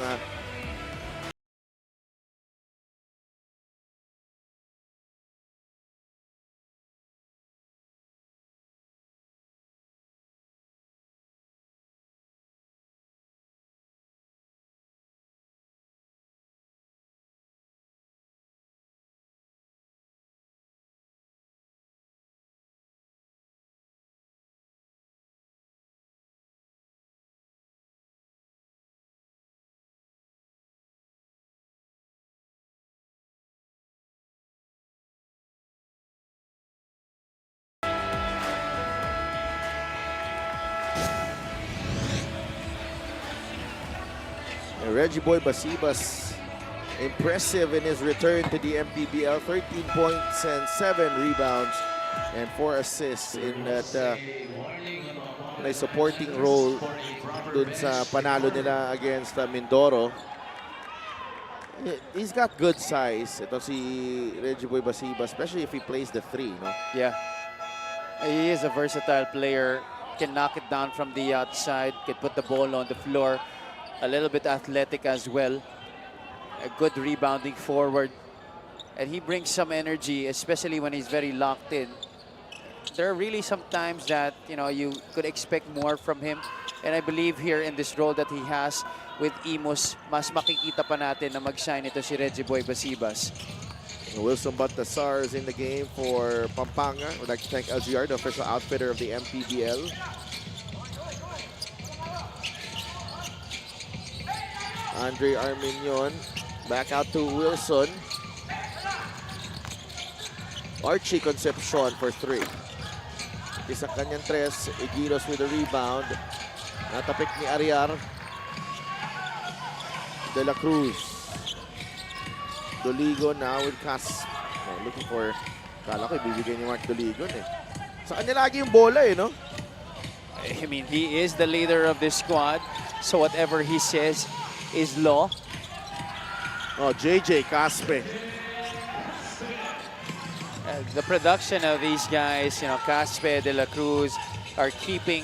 Reggie Boy Basibas, impressive in his return to the MPBL. 13 points and 7 rebounds and 4 assists in that may supporting role dun sa panalo nila against Mindoro. He's got good size. Ito si Reggie Boy Basibas, especially if he plays the 3, no? Yeah. He is a versatile player. Can knock it down from the outside, can put the ball on the floor. A little bit athletic as well. A good rebounding forward. And he brings some energy, especially when he's very locked in. There are really some times that, you know, you could expect more from him. And I believe here in this role that he has with Imus, mas makikita pa natin na mag-shine ito si Reggie Boy Basibas. Wilson Baltasar is in the game for Pampanga. We'd like to thank LGR, the official outfitter of the MPBL. Andre Arminion back out to Wilson. Archie Concepcion for 3. Isa kanyang 3. Igilos with the rebound. Natapik ni Ariar. De La Cruz. Doligon now with Cas. Oh, looking for, kala ko ibibigay ni Mark Doligon eh. Sa kanya lagi yung bola eh, no? I mean, he is the leader of this squad. So whatever he says is law. Oh, JJ Caspe. The production of these guys, you know, Caspe, De La Cruz, are keeping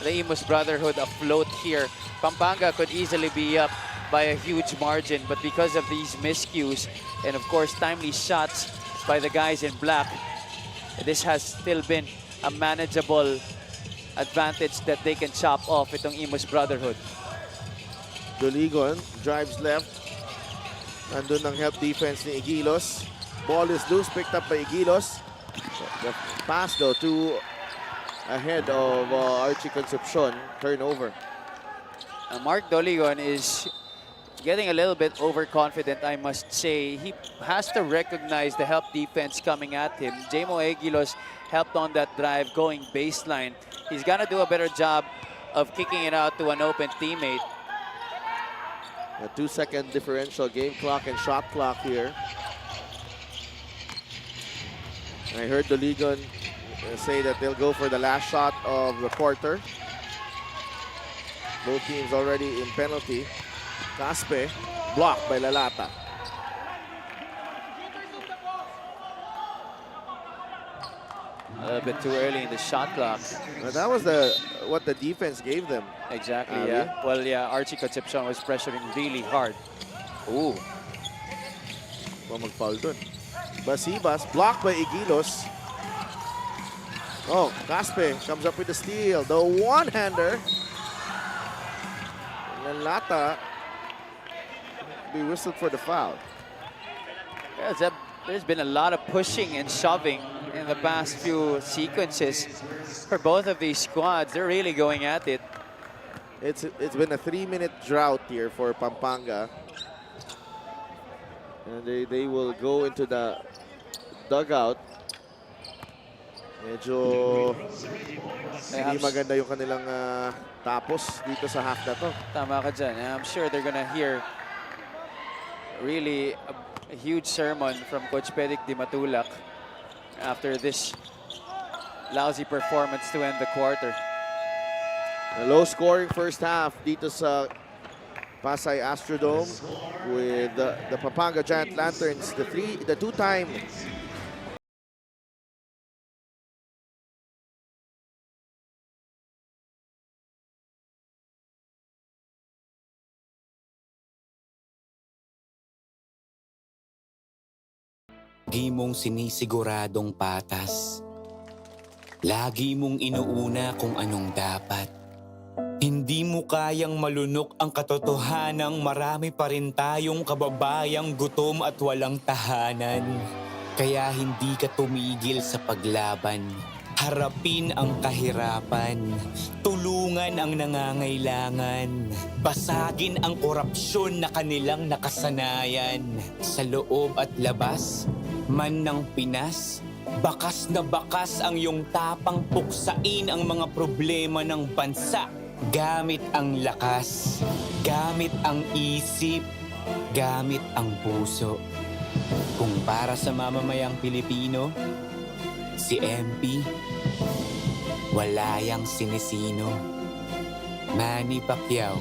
the Imus Brotherhood afloat here. Pampanga could easily be up by a huge margin, but because of these miscues and of course timely shots by the guys in black, this has still been a manageable advantage that they can chop off itong Imus Brotherhood. Doligon drives left. Nandun ang help defense ni Igilos. Ball is loose, picked up by Igilos. The pass though to ahead of Archie Concepcion. Turnover. Mark Doligon is getting a little bit overconfident, I must say. He has to recognize the help defense coming at him. Jamo Egilos helped on that drive going baseline. He's got to do a better job of kicking it out to an open teammate. A 2-second differential game clock and shot clock here. I heard Doligon say that they'll go for the last shot of the quarter. Both teams already in penalty. Caspe blocked by Lalata. A little bit too early in the shot clock. That was what the defense gave them. Exactly, yeah. Well, yeah, Archie Concepcion was pressuring really hard. Ooh. Mag-foul dun. Basibas blocked by Igilos. Oh, Caspe comes up with the steal. The one-hander. Lalata be whistled for the foul. Yeah, there's been a lot of pushing and shoving in the past few sequences for both of these squads. They're really going at it. It's been a 3-minute drought here for Pampanga. And they will go into the dugout. Medyo hindi maganda yung kanilang tapos dito sa half na to. Tama ka dyan. I'm sure they're gonna hear really a huge sermon from Coach Pedic Di Matulak after this lousy performance to end the quarter. A low-scoring first half dito sa Pasay Astrodome with the Pampanga Giant Lanterns, the two-time Lagi mong sinisiguradong patas. Lagi mong inuuna kung anong dapat. Hindi mo kayang malunok ang katotohanang marami pa rin tayong kababayang gutom at walang tahanan. Kaya hindi ka tumigil sa paglaban. Harapin ang kahirapan. Tulungan ang nangangailangan. Basagin ang korupsyon na kanilang nakasanayan. Sa loob at labas, man ng Pinas, bakas na bakas ang iyong tapang puksain ang mga problema ng bansa. Gamit ang lakas, gamit ang isip, gamit ang puso. Kung para sa mamamayang Pilipino, si MP, wala yang sinisino. Manny Pacquiao.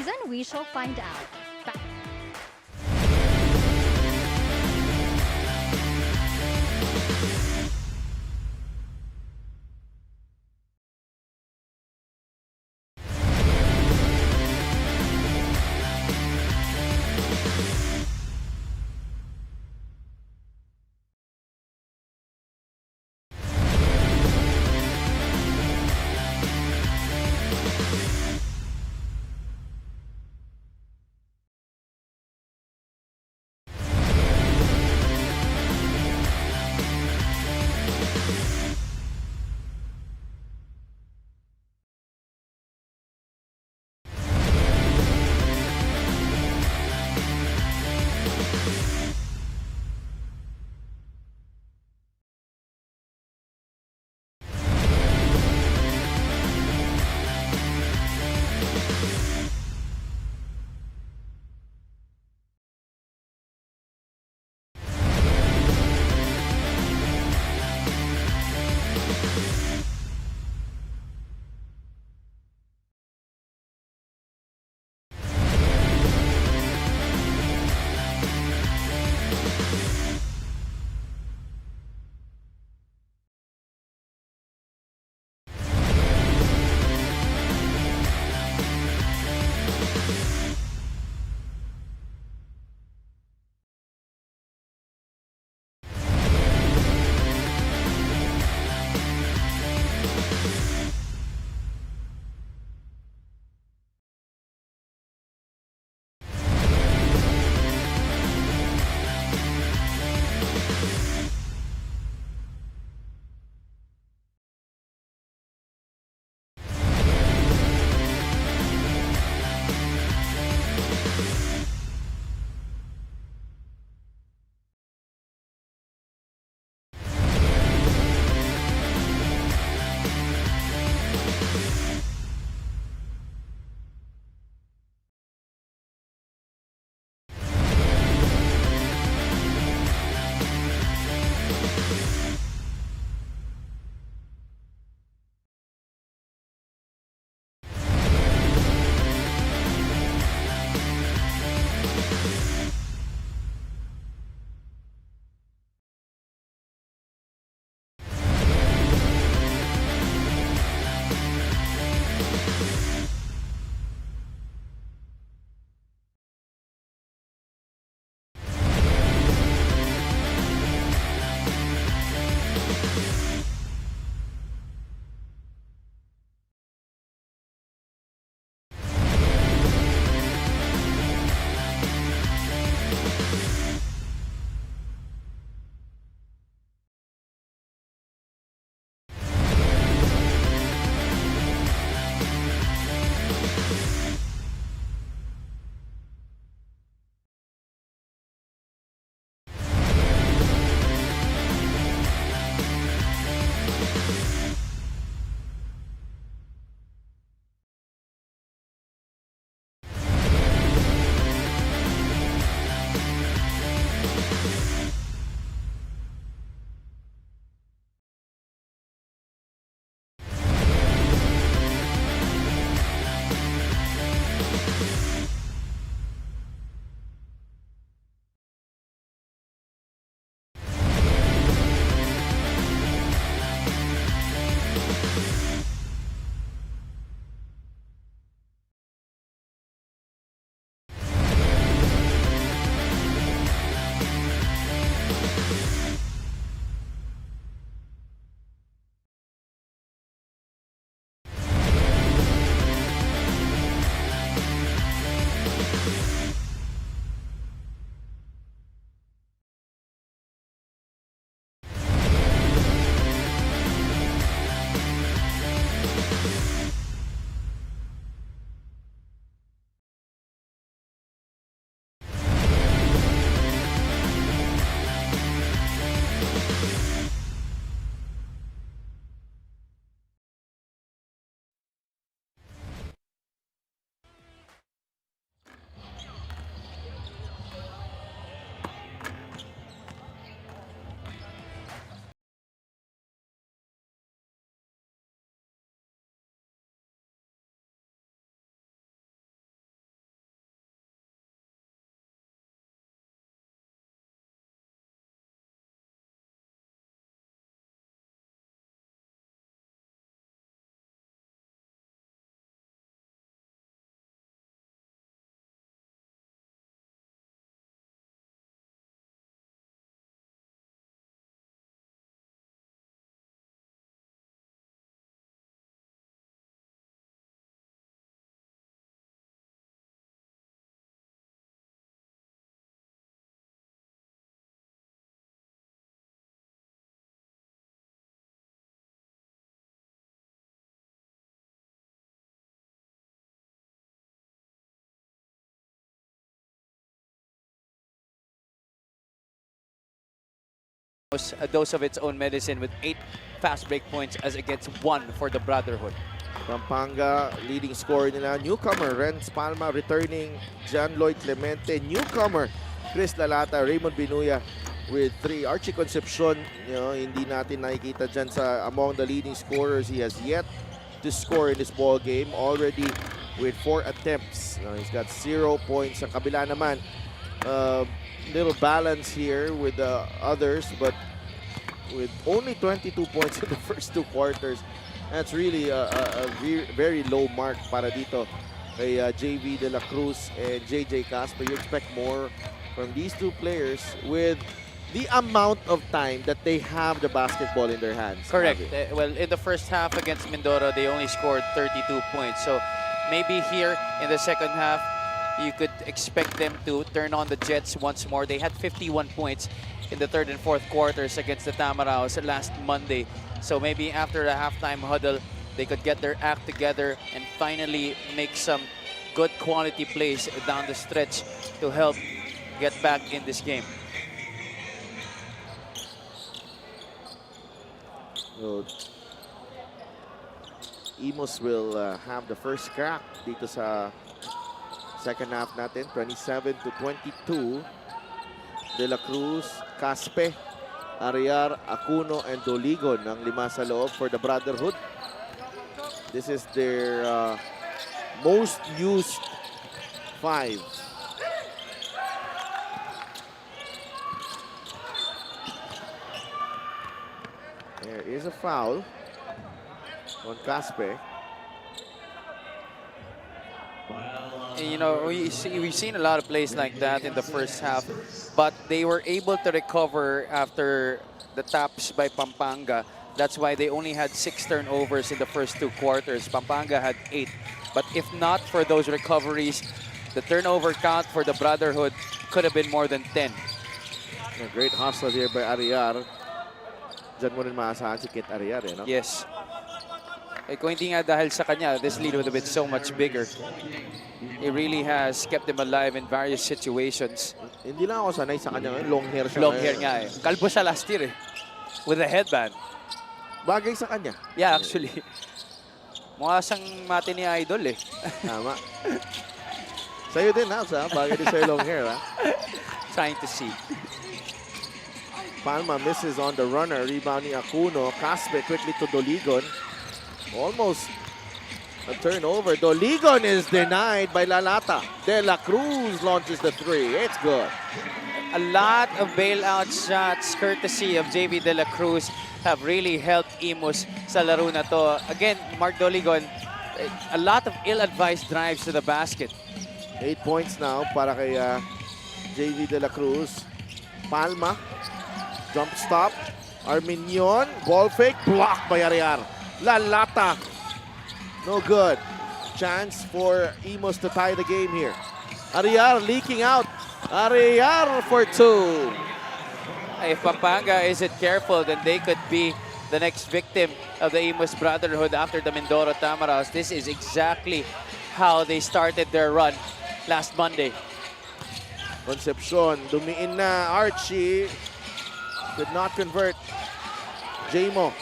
season? We shall find out. a dose of its own medicine with 8 fast break points as against 1 for the Brotherhood. Pampanga, leading scorer nila. Newcomer, Renz Palma returning. John Lloyd Clemente. Newcomer, Chris Lalata. Raymond Binuya with 3. Archie Concepcion, hindi natin nakikita dyan sa among the leading scorers. He has yet to score in this ball game. Already with 4 attempts. He's got 0 points. Sa kabila naman, little balance here with the others, but with only 22 points in the first 2 quarters. That's really a very low mark para dito kay JV De La Cruz and JJ Casper. You expect more from these 2 players with the amount of time that they have the basketball in their hands. Correct. Well, in the first half against Mindoro, they only scored 32 points. So maybe here in the second half, you could expect them to turn on the Jets once more. They had 51 points in the 3rd and 4th quarters against the Tamaraos last Monday. So maybe after the halftime huddle, they could get their act together and finally make some good quality plays down the stretch to help get back in this game. So, Imus will have the first crack dito sa second half natin. 27-22. De La Cruz, Caspe, Ariar, Acuno, and Doligon ang 5 sa loob for the Brotherhood. This is their most used 5. There is a foul on Caspe. You know, we've seen a lot of plays like that in the first half, but they were able to recover after the taps by Pampanga. That's why they only had 6 turnovers in the first 2 quarters. Pampanga had 8. But if not for those recoveries, the turnover count for the Brotherhood could have been more than 10. A great hustle here by Ariar. Diyan mo rin maasahan si Kit Ariar, no? Yes. Kung hindi nga dahil sa kanya, this lead would have been so much bigger. He really has kept them alive in various situations. Hindi lang ako sanay sa kanya ngayon. Long hair siya. Long hair nga eh. Kalbo siya last year eh. With a headband. Bagay sa kanya. Yeah, actually. Mukha siyang mati ni Idol eh. Tama. Sa'yo din ha, bagay din sa'yo long hair ha. Trying to see. Palma misses on the runner. Rebound ni Acuno. Caspe quickly to Doligon. Almost a turnover. Doligon is denied by Lalata. De La Cruz launches the 3. It's good. A lot of bailout shots courtesy of JV De La Cruz have really helped Imus sa laro na to. Again, Mark Doligon, a lot of ill-advised drives to the basket. 8 points now para kay JV De La Cruz. Palma. Jump stop. Arminion. Ball fake. Blocked by Ariar. Lalata. No good. Chance for Imus to tie the game here. Ariar leaking out. Ariar for 2. If Pampanga isn't careful, then they could be the next victim of the Imus Brotherhood after the Mindoro Tamaraos. This is exactly how they started their run last Monday. Concepcion. Dumiin na. Archie could not convert. Jamo.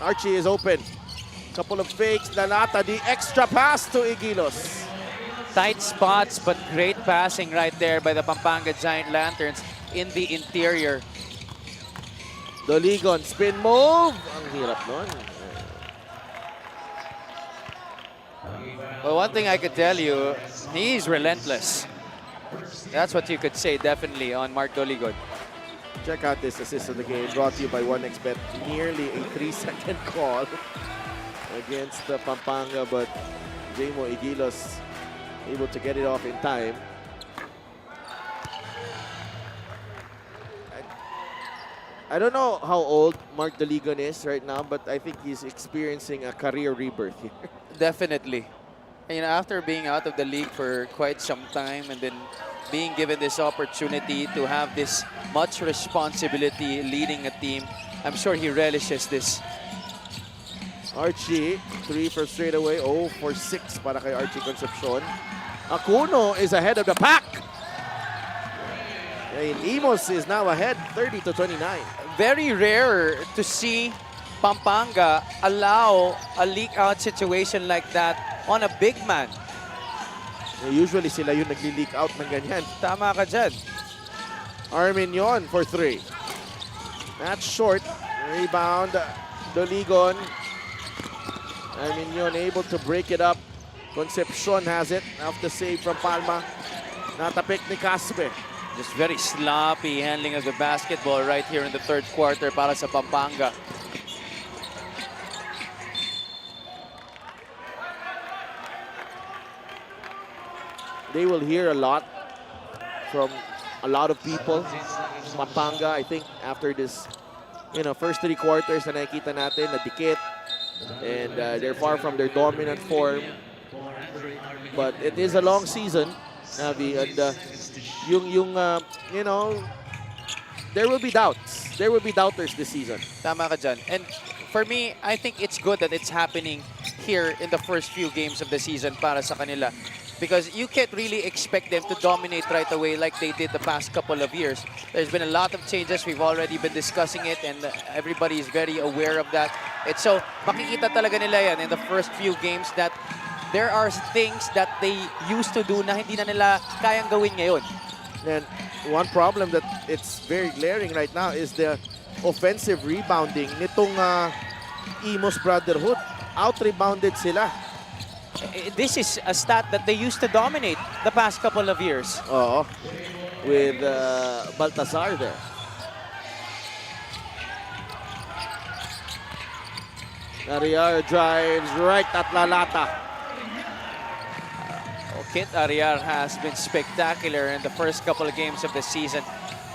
Archie is open. Couple of fakes. Lalata, the extra pass to Igilos. Tight spots, but great passing right there by the Pampanga Giant Lanterns in the interior. Doligon, spin move. Ang hirap nun. Well, one thing I could tell you, he's relentless. That's what you could say definitely on Mark Doligon. Check out this assist of the game brought to you by 1xBet. Nearly a 3-second call against Pampanga, but Jamo Igilos able to get it off in time. I don't know how old Mark Doligon is right now, but I think he's experiencing a career rebirth here. Definitely. And, you know, after being out of the league for quite some time and then being given this opportunity to have this much responsibility leading a team, I'm sure he relishes this. Archie, 3 from straight away, 0 for 6 para kay Archie Concepcion. Acuno is ahead of the pack. And Imus is now ahead, 30-29. very rare to see Pampanga allow a leak-out situation like that on a big man. Usually sila yung nagli-leak out ng ganyan. Tama ka dyan. Arminion for 3. That's short. Rebound. Doligon. Arminion able to break it up. Concepcion has it. After save from Palma. Natapik ni Caspe. Just very sloppy handling of the basketball right here in the third quarter para sa Pampanga. They will hear a lot from a lot of people. Pampanga, I think, after this, first 3 quarters na nakikita natin, nadikit. And they're far from their dominant form. But it is a long season, Navi. And there will be doubts. There will be doubters this season. Tama ka dyan. And for me, I think it's good that it's happening here in the first few games of the season para sa kanila. Because you can't really expect them to dominate right away like they did the past couple of years. There's been a lot of changes. We've already been discussing it and everybody is very aware of that. And so, makikita talaga nila yan in the first few games that there are things that they used to do na hindi na nila kayang gawin ngayon. And one problem that it's very glaring right now is the offensive rebounding nitong Imus Brotherhood. Out-rebounded sila. This is a stat that they used to dominate the past couple of years. Oo. With Baltazar there. Ariar drives right at Lalata. Kit Ariar has been spectacular in the first couple of games of the season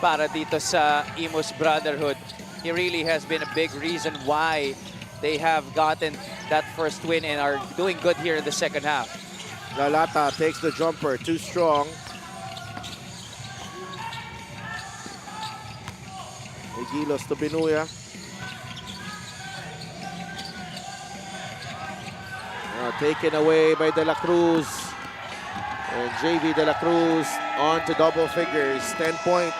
para dito sa Imus Brotherhood. He really has been a big reason why they have gotten that first win and are doing good here in the second half. Lalata takes the jumper, too strong. Igilos to Binuya. Taken away by De La Cruz. And JV De La Cruz on to double figures, 10 points.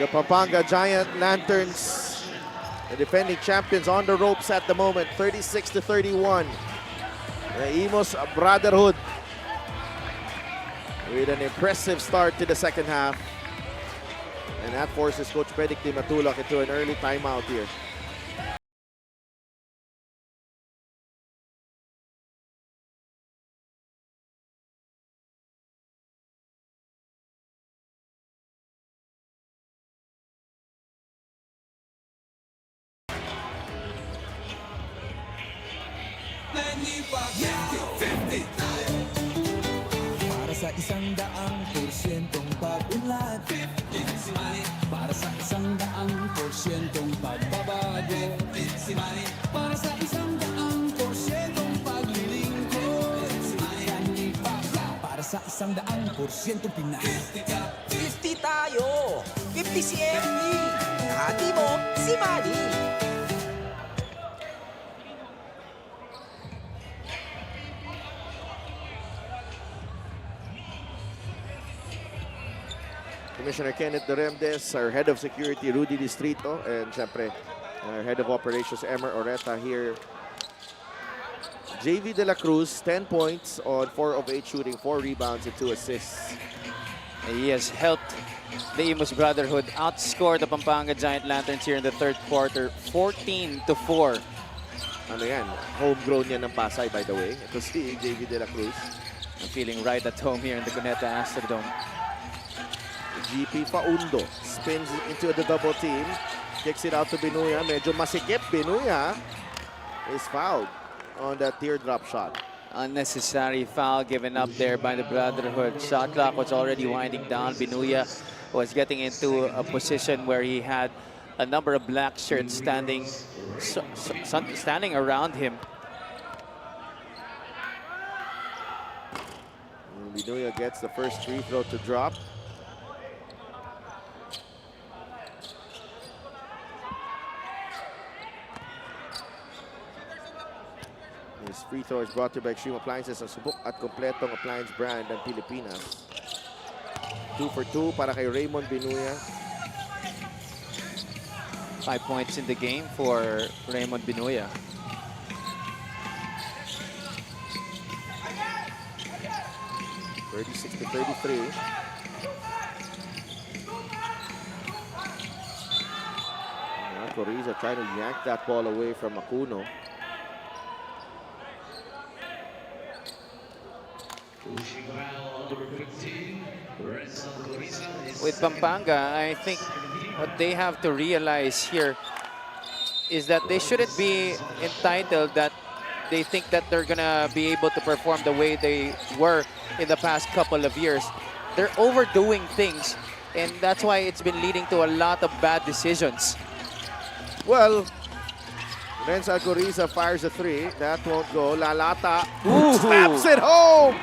The Pampanga Giant Lanterns, the defending champions, on the ropes at the moment, 36-31. The Imus Brotherhood with an impressive start to the second half. And that forces Coach Pedic Di Matulak into an early timeout here. Para sa 100% pag-unlad, para sa 100% pagbabago, para sa 100% paglilingkod, para sa 100% Pinas. 50 tayo! 50 si MD! Hati mo, si Manny! Commissioner Kenneth Doremdes, our head of security Rudy Distrito, and syempre our head of operations Emer Oreta here. JV De La Cruz, 10 points on 4 of 8 shooting, 4 rebounds and 2 assists. He has helped the Imus Brotherhood outscore the Pampanga Giant Lanterns here in the third quarter, 14-4. Ano yan? Homegrown yan ng Pasay, by the way. Ito si JV De La Cruz. I'm feeling right at home here in the Cuneta Astrodome. GP Faundo spins into the double team. Kicks it out to Binuya. Medyo masikip. Binuya is fouled on that teardrop shot. Unnecessary foul given up there by the Brotherhood. Shot clock was already winding down. Binuya was getting into a position where he had a number of black shirts standing around him. Binuya gets the first free throw to drop. This free throw is brought to you by Extreme Appliances, ang subok at kompletong appliance brand ng Pilipinas. 2 for 2 para kay Raymond Binuya. 5 points in the game for Raymond Binuya. (36-33). Coriza trying to yank that ball away from Acuno. With Pampanga, I think what they have to realize here is that they shouldn't be entitled that they think that they're gonna be able to perform the way they were in the past couple of years. They're overdoing things, and that's why it's been leading to a lot of bad decisions. Well, Renza Coriza fires a three. That won't go. Lalata slaps it home.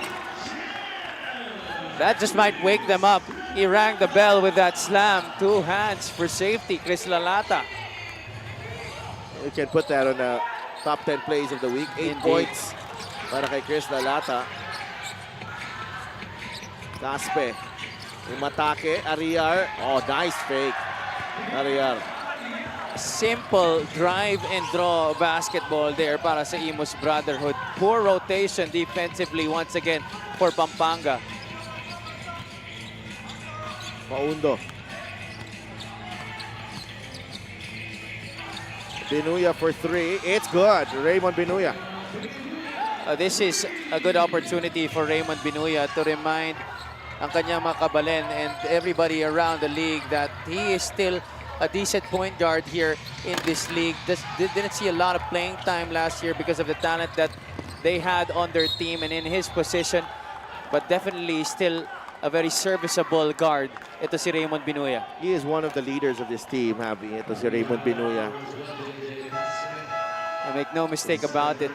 That just might wake them up. He rang the bell with that slam. 2 hands for safety, Chris Lalata. We can put that on the top 10 plays of the week. 8 Indeed. points para kay Chris Lalata. Caspe. Umatake. Ariar. Oh, nice fake. Ariar. Simple drive and draw basketball there para sa Imus Brotherhood. Poor rotation defensively once again for Pampanga. Paundo. Binuya for 3. It's good. Raymond Binuya. This is a good opportunity for Raymond Binuya to remind ang kanyang mga kabalin and everybody around the league that he is still a decent point guard here in this league. Didn't see a lot of playing time last year because of the talent that they had on their team and in his position, but definitely still a very serviceable guard. Ito si Raymond Binuya. He is one of the leaders of this team, Javi. Ito si Raymond Binuya. I make no mistake about it.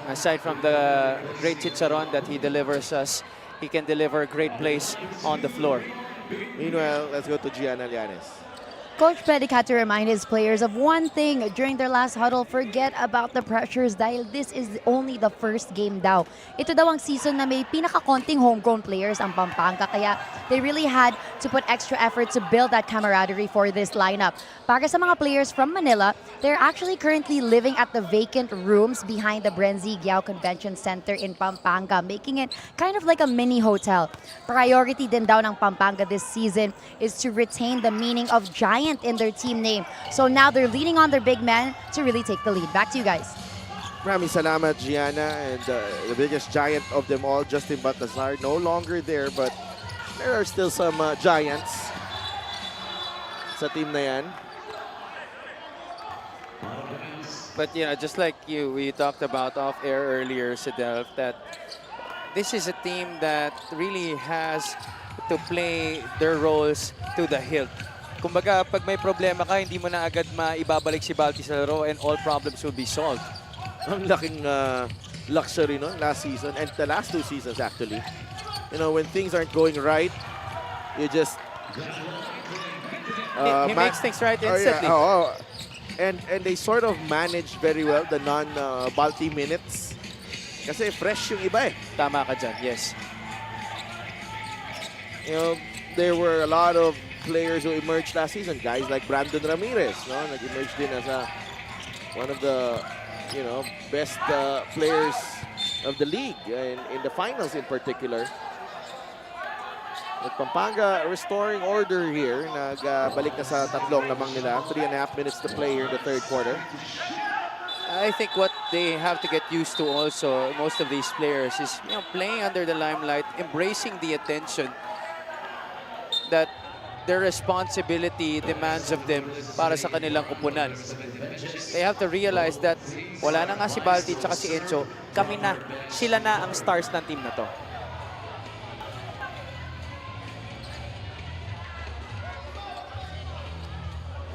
Aside from the great chicharon that he delivers us, he can deliver great plays on the floor. Meanwhile, let's go to Gianna Llanes. Coach Pedic had to remind his players of one thing during their last huddle: forget about the pressures dahil this is only the first game daw. Ito daw ang season na may pinakakonting homegrown players ang Pampanga, kaya they really had to put extra effort to build that camaraderie for this lineup. Para sa mga players from Manila, they're actually currently living at the vacant rooms behind the Brenzy Giao Convention Center in Pampanga, making it kind of like a mini hotel. Priority din daw ng Pampanga this season is to retain the meaning of giant in their team name. So now they're leaning on their big man to really take the lead. Back to you guys. Maraming salamat, Gianna. And the biggest giant of them all, Justin Baltazar, no longer there, but there are still some giants sa team na yan. But you know, just like we talked about off air earlier, Sidelf, that this is a team that really has to play their roles to the hilt. Kumbaga, pag may problema ka, hindi mo na agad maibabalik si Balti sa laro and all problems will be solved. Ang laking luxury no last season and the last 2 seasons actually. You know, when things aren't going right, you just He makes things right instantly. And they sort of manage very well the non-Balti minutes. Kasi fresh yung iba eh. Tama ka dyan, yes. You know, there were a lot of players who emerged last season. Guys like Brandon Ramirez, no, nag-emerge din as one of the, you know, best players of the league in the finals in particular. With Pampanga restoring order here, nagbalik na sa tatlong lamang nila. 3.5 minutes to play here in the third quarter. I think what they have to get used to also, most of these players, is playing under the limelight, embracing the attention that their responsibility demands of them para sa kanilang kupunan. They have to realize that wala na nga si Balti at si Enzo, kami na, sila na ang stars ng team na to.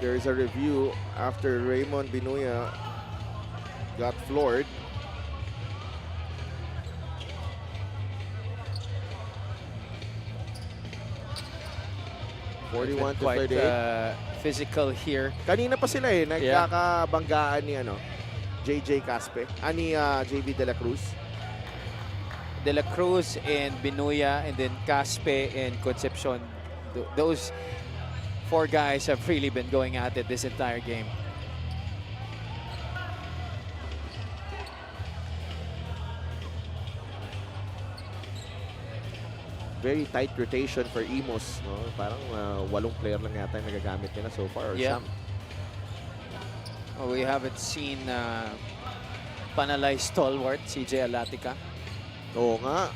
There's a review after Raymond Binuya got floored. Quite physical here. Kanina pa sila eh, nagkakabanggaan ni JJ Caspe, ni JV De La Cruz. De La Cruz and Binuya and then Caspe and Concepcion. Those 4 guys have really been going at it this entire game. Very tight rotation for Imus. No? Parang 8 player lang yata yung nagagamit nila so far. Or Yeah. some. Oh, we haven't seen Panalay stalwart, CJ Alatica. Oo nga.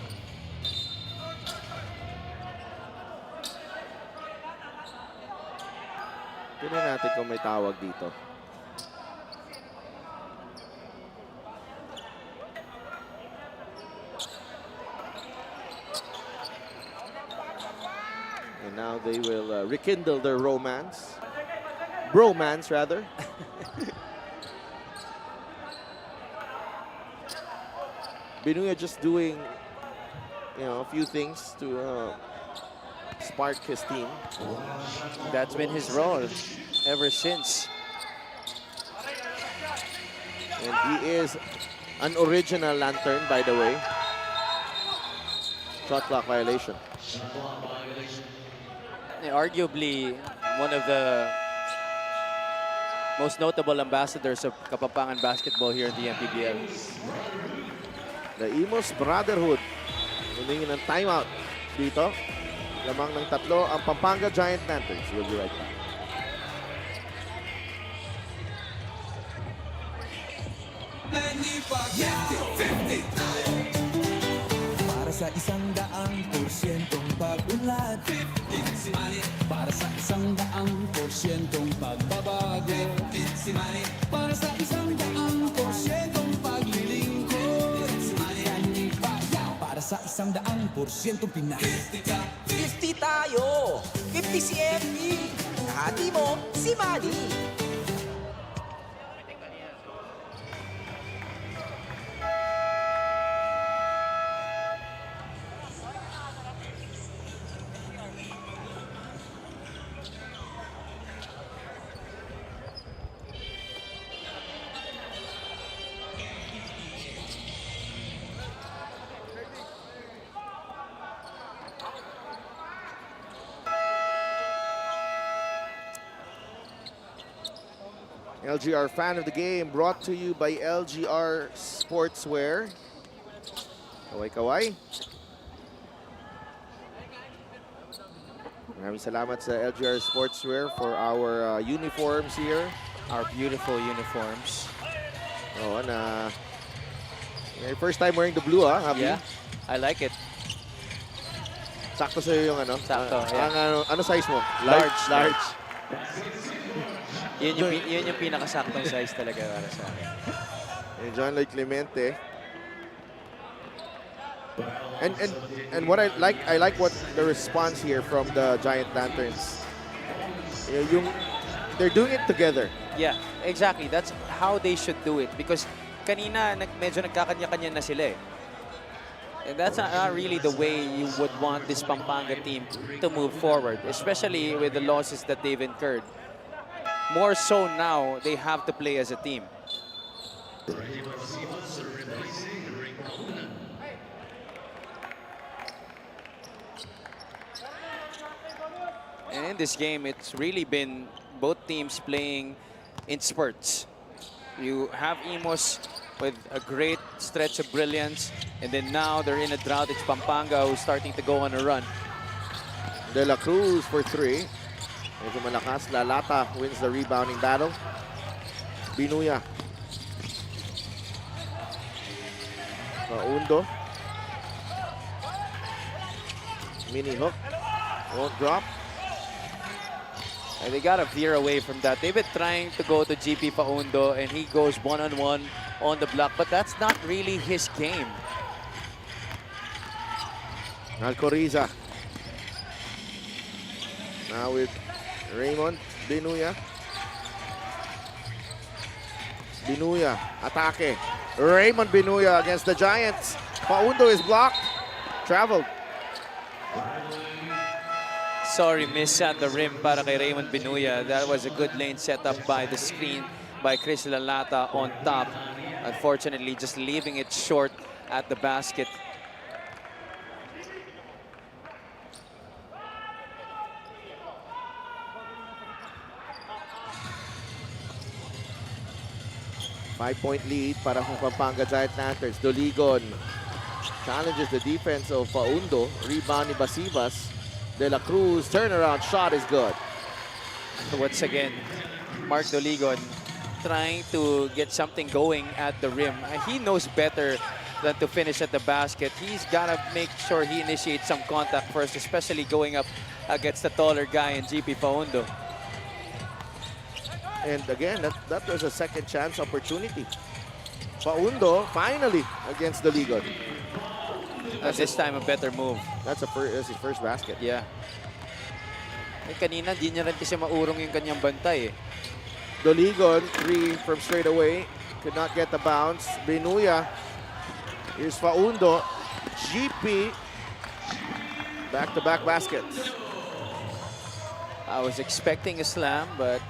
Tignan natin kung may tawag dito. And now they will rekindle their romance. Bromance, rather. Binuya just doing, a few things to spark his team. That's been his role ever since. And he is an original lantern, by the way. Shot clock violation. Arguably one of the most notable ambassadors of Kapampangan basketball here in the MPBL. The Imus Brotherhood. Humingi ng timeout dito. Lamang ng 3 ang Pampanga Giant Lanterns. We'll be right back. Para sa 100% pag-unlad, para sa 100% pagbabago, para sa 100% paglilingkod, para sa 100% Pinas. 50 tayo! 50 si MB! Kahati mo, si Manny! LGR fan of the game brought to you by LGR Sportswear. Kaway-kaway. Maraming salamat sa LGR Sportswear for our uniforms here. Our beautiful uniforms. Oh, na first time wearing the blue, Happy? Yeah, I like it. Sakto sa'yo yung ano? Sakto, yeah. Ano size mo? Large. Yun yung pinakasaktong size talaga para sa akin. John Lloyd Clemente. And what I like what the response here from the Giant Lanterns. They're doing it together. Yeah, exactly. That's how they should do it because kanina medyo nagkakanya-kanya na sila eh. And that's not really the way you would want this Pampanga team to move forward, especially with the losses that they've incurred. More so now, they have to play as a team. And in this game, it's really been both teams playing in spurts. You have Imus with a great stretch of brilliance, and then now they're in a drought. It's Pampanga who's starting to go on a run. De La Cruz for 3. Medyo malakas. Lalata wins the rebounding battle. Binuya. Paundo. Mini hook. Won't drop. And they got to veer away from that. They've been trying to go to GP Paundo, and he goes one-on-one on the block, but that's not really his game. Alcoriza. Now with Raymond Binuya. Binuya, atake. Raymond Binuya against the Giants. Paundo is blocked. Traveled. Sorry, miss at the rim para kay Raymond Binuya. That was a good lane set up by the screen by Chris Lalata on top. Unfortunately, just leaving it short at the basket. 5-point lead para sa Pampanga Giant Lanterns. Doligon challenges the defense of Faundo. Rebound ni Basibas. De La Cruz, turnaround shot is good. So once again, Mark Doligon trying to get something going at the rim. He knows better than to finish at the basket. He's got to make sure he initiates some contact first, especially going up against the taller guy in GP Faundo. And again, that was a second chance opportunity. Faundo finally against Doligon. This time a better move. That's his first basket. Yeah. Eh, kanina, di niya rin kasi maurong yung kanyang bantay eh. Doligon, 3 from straight away. Could not get the bounce. Benuya. Here's Faundo. GP. Back-to-back baskets. I was expecting a slam, but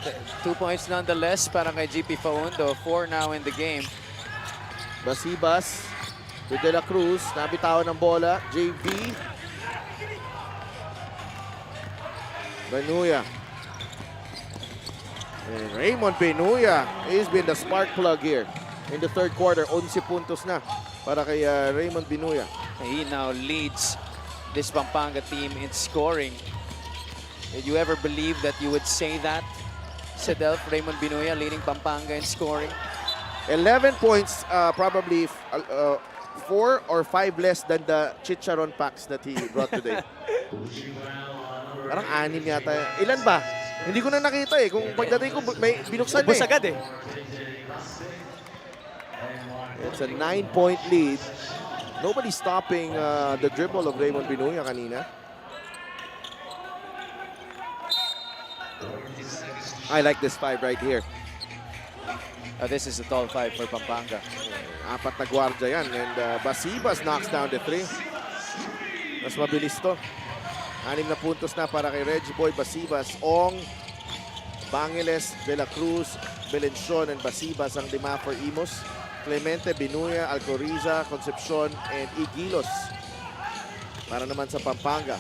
2 points nonetheless para kay GP Faundo. 4 now in the game. Basibas to De La Cruz. Nabitawan ng bola. JV. Benuya. And Raymond Benuya has been the spark plug here in the third quarter. 11 puntos na para kay Raymond Benuya. He now leads this Pampanga team in scoring. Did you ever believe that you would say that? Sedelf, Raymond Benuya leading Pampanga in scoring. 11 points, probably 4 or 5 less than the Chicharon packs that he brought today. Parang 6 yata. Ilan ba? Hindi ko na nakita eh. Kung pagdating ko, may binuksan na eh. Agad eh. It's a 9-point lead. Nobody stopping the dribble of Raymond Benuya kanina. I like this 5 right here. This is a tall 5 for Pampanga. 4 na gwardiya yan. And Basibas knocks down the 3. Mas mabilis to. 6 na puntos na para kay Reggie Boy Basibas. Ong, Bangiles, De La Cruz, Belencion, and Basibas ang 5 for Imus. Clemente, Benuya, Alcoriza, Concepcion, and Igilos para naman sa Pampanga.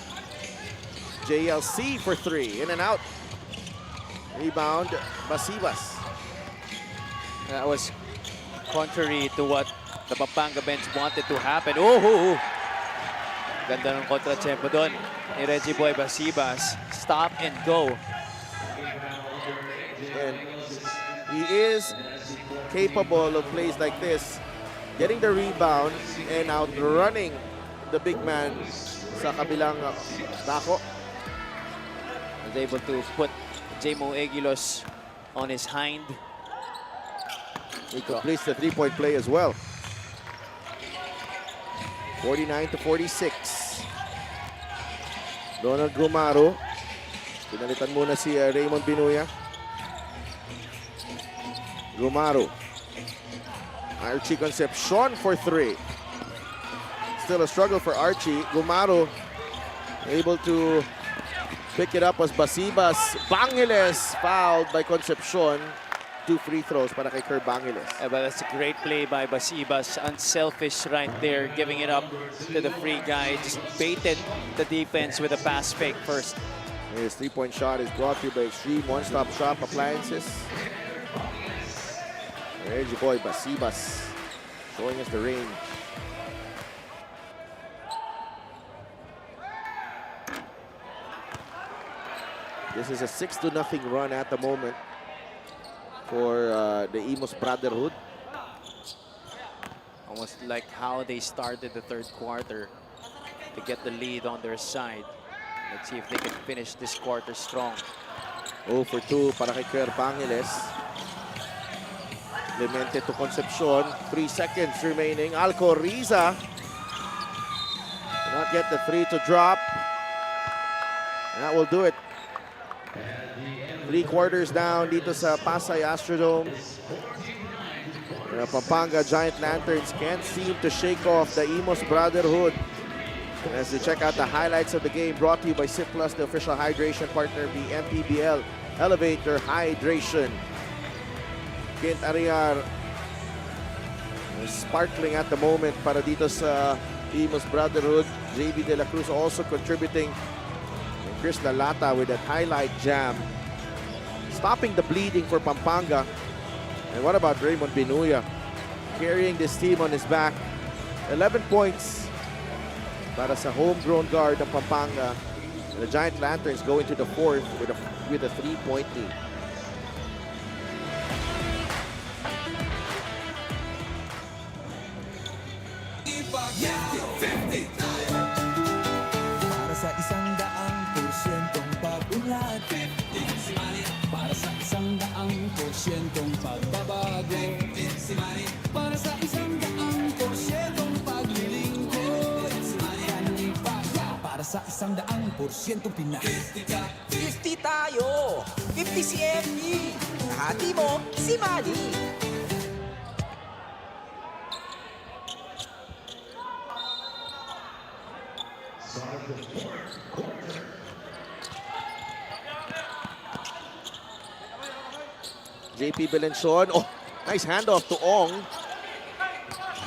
JLC for 3. In and out. Rebound, Basibas. That was contrary to what the Pampanga bench wanted to happen. Oh! Ganda ng kontra-tempo doon ni Reggie Boy Basibas. Stop and go. And he is capable of plays like this, getting the rebound and outrunning the big man sa kabilang dako. Was able to put J-Mo Egilos on his hind. He completes the 3-point play as well. 49-46. Donald Gumaro. Pinalitan muna si Raymond Benuya. Gumaro. Archie Concepcion for 3. Still a struggle for Archie. Gumaro able to pick it up as Basibas. Bangiles fouled by Concepcion. 2 free throws para kay Kerr Bangiles. Yeah, but that's a great play by Basibas. Unselfish right there, giving it up to the free guy. Just baited the defense with a pass fake first. His 3-point shot is brought to you by Extreme One-Stop Shop Appliances. Reggie Boy Basibas showing us the range. This is a 6-0 run at the moment for the Imus Brotherhood. Almost like how they started the third quarter to get the lead on their side. Let's see if they can finish this quarter strong. 0 for 2 para kay Kerr Bangiles. Clemente to Concepcion. 3 seconds remaining. Alcoriza cannot get the 3 to drop. And that will do it. 3 quarters down dito sa Pasay Astrodome. The Pampanga Giant Lanterns can't seem to shake off the Imus Brotherhood. As we check out the highlights of the game, brought to you by Sip Plus, the official hydration partner of the MPBL. Elevate your hydration. Kent Ariar sparkling at the moment para dito sa Imus Brotherhood. JB De La Cruz also contributing. And Chris Lalata with that highlight jam. Stopping the bleeding for Pampanga. And what about Raymond Binuya? Carrying this team on his back. 11 points para sa homegrown guard ng Pampanga. The Giant Lanterns go into the fourth with a 3-point lead. Para sa 100% pag-unlad, para sa 100% pagbabago, para sa 100% paglilingkod, para sa 100% Pinas. 50 tayo! 50 si MD! Hati mo, si Manny! JP Belencion. Oh, nice handoff to Ong.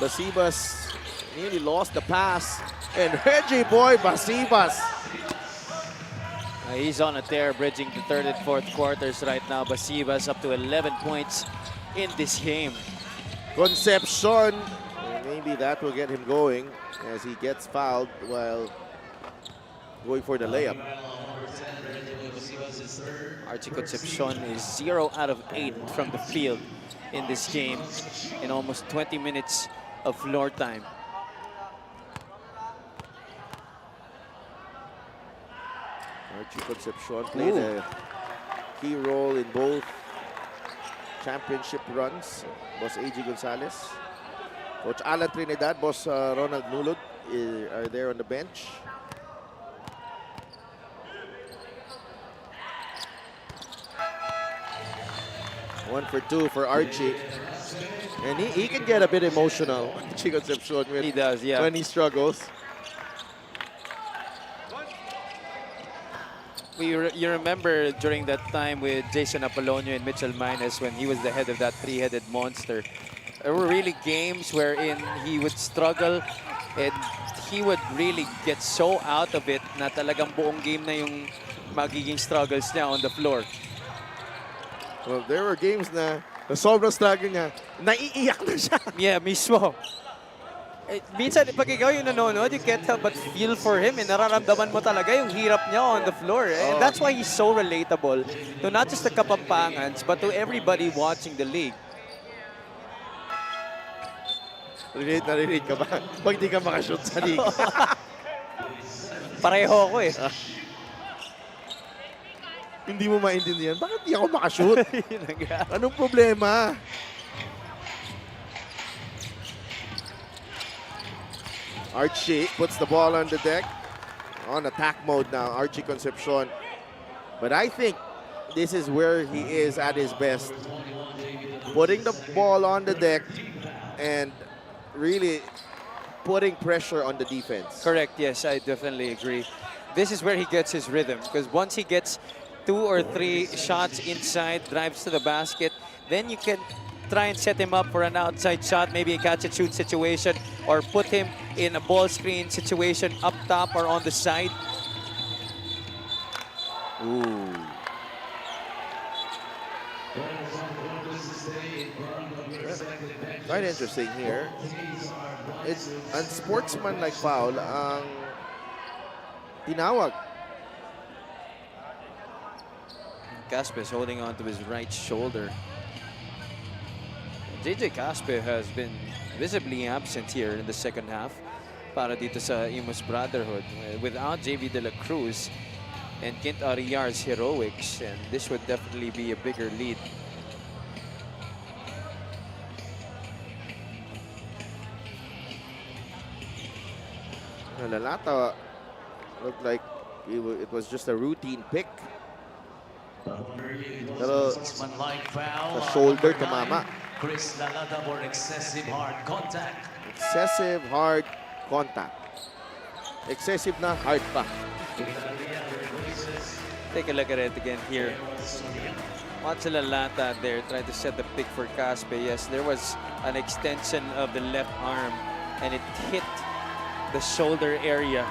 Basibas nearly lost the pass. And Reggie Boy Basibas. He's on a tear, bridging the third and fourth quarters right now. Basibas up to 11 points in this game. Concepcion. Maybe that will get him going as he gets fouled while going for the layup. Archie Concepcion is 0 out of 8 from the field in this game in almost 20 minutes of floor time. Archie Concepcion played a key role in both championship runs. Boss A.G. Gonzalez. Coach Alan Trinidad, Boss Ronald Nulod are there on the bench. One for two for Archie. And he can get a bit emotional, Archie Concepcion, He does, yeah. when he struggles. You remember during that time with Jason Apolonio and Mitchell Minus when he was the head of that three-headed monster. There were really games wherein he would struggle and he would really get so out of it na talagang buong game na yung magiging struggles niya on the floor. Well, there were games na sobrang struggle niya, naiiyak na siya. Yeah, mismo. Minsan, pag ikaw yung nanonood, you can't help but feel for him. Nararamdaman mo talaga yung hirap niya on the floor. And that's why he's so relatable to not just the Kapampangans, but to everybody watching the league. Narinig ka ba? Pag di ka makashoot sa league. Pareho ako eh. Hindi mo maintindihan, bakit di ako makashoot? Anong problema? Archie puts the ball on the deck. On attack mode now, Archie Concepcion. But I think this is where he is at his best. Putting the ball on the deck and really putting pressure on the defense. Correct, yes, I definitely agree. This is where he gets his rhythm because once he gets 2 or 3 shots inside, drives to the basket, then you can try and set him up for an outside shot, maybe a catch-and-shoot situation, or put him in a ball screen situation up top or on the side. Ooh. Quite interesting here. It's unsportsmanlike foul ang tinawag. Caspe is holding on to his right shoulder. JJ Caspe has been visibly absent here in the second half para dito sa Imus Brotherhood. Without JV De La Cruz and Kent Ariar's heroics, and this would definitely be a bigger lead. Lalata looked like it was just a routine pick. Pero sa shoulder tumama. Chris Lalata for excessive hard contact. Excessive hard contact. Excessive na hard pa. Take a look at it again here. Watch Lalata there trying to set the pick for Caspe. Yes, there was an extension of the left arm and it hit the shoulder area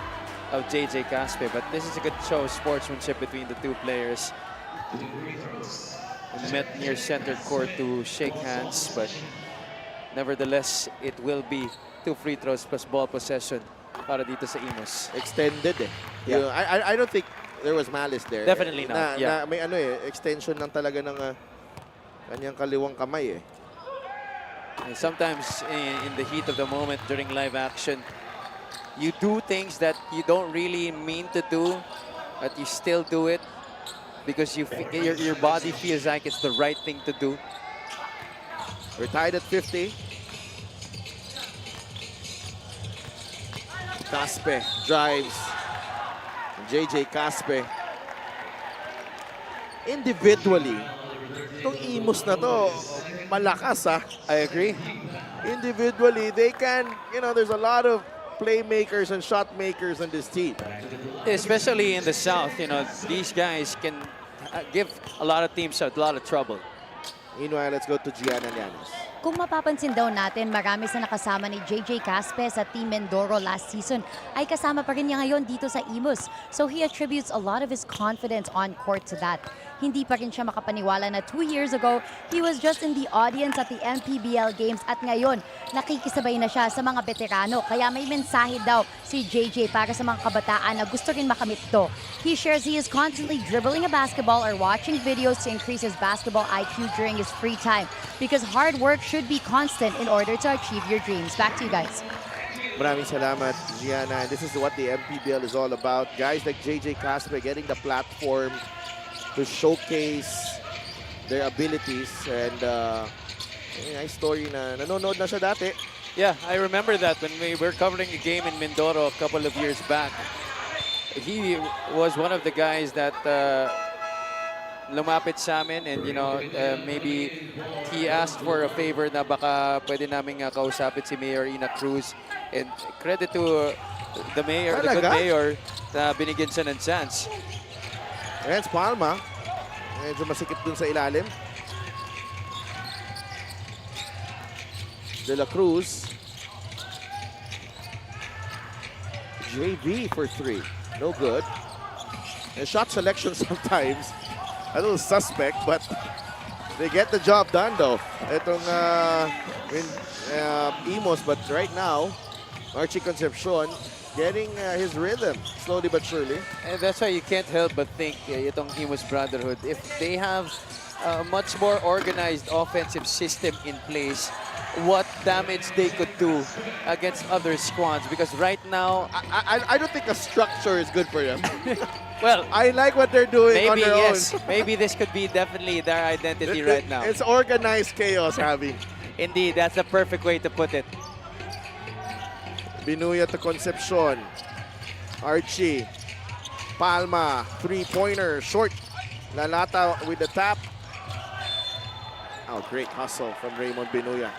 of JJ Caspe. But this is a good show of sportsmanship between the two players. met near center court to shake hands, but nevertheless, it will be 2 free throws plus ball possession para dito sa Imus. Extended eh. Yeah. I don't think there was malice there. Definitely not, yeah. May extension lang talaga ng kanyang kaliwang kamay eh. And sometimes in the heat of the moment during live action, you do things that you don't really mean to do, but you still do it because your body feels like it's the right thing to do. We're tied at 50. Caspe drives. JJ Caspe. Individually, itong Imus na to, malakas ah. I agree. Individually, they can, there's a lot of playmakers and shot makers on this team. Especially in the South, these guys can give a lot of teams a lot of trouble. Meanwhile, let's go to Gianna Llanes. Kung mapapansin daw natin, marami sa nakasama ni JJ Caspe sa Team Mindoro last season ay kasama pa rin niya ngayon dito sa Imus. So he attributes a lot of his confidence on court to that. Hindi pa rin siya makapaniwala na 2 years ago, he was just in the audience at the MPBL games at ngayon, nakikisabay na siya sa mga veterano. Kaya may mensahe daw si JJ para sa mga kabataan na gusto rin makamit to. He shares he is constantly dribbling a basketball or watching videos to increase his basketball IQ during his free time because hard work should be constant in order to achieve your dreams. Back to you guys. Maraming salamat, Gianna. This is what the MPBL is all about. Guys like JJ Caspe getting the platform to showcase their abilities. And nice story na nanonood na siya dati. Yeah, I remember that when we were covering a game in Mindoro a couple of years back. He was one of the guys that lumapit sa amin and maybe he asked for a favor na baka pwede namin kausapit si Mayor Ina Cruz, and credit to the mayor, the good mayor na binigyan siya ng chance. Renz Palma, medyo masikip dun sa ilalim. De La Cruz. JV for 3. No good. And shot selection sometimes a little suspect, but they get the job done though. Itong Imus, but right now, Archie Concepcion getting his rhythm slowly but surely. And that's why you can't help but think itong Imus Brotherhood, if they have a much more organized offensive system in place, what damage they could do against other squads. Because right now, I don't think a structure is good for them. well, I like what they're doing on maybe their yes, own. maybe this could be definitely their identity right now. It's organized chaos, Javi. Indeed, that's the perfect way to put it. Binuya to Concepcion. Archie. Palma. Three-pointer. Short. Lalata with the tap. Oh, great hustle from Raymond Binuya.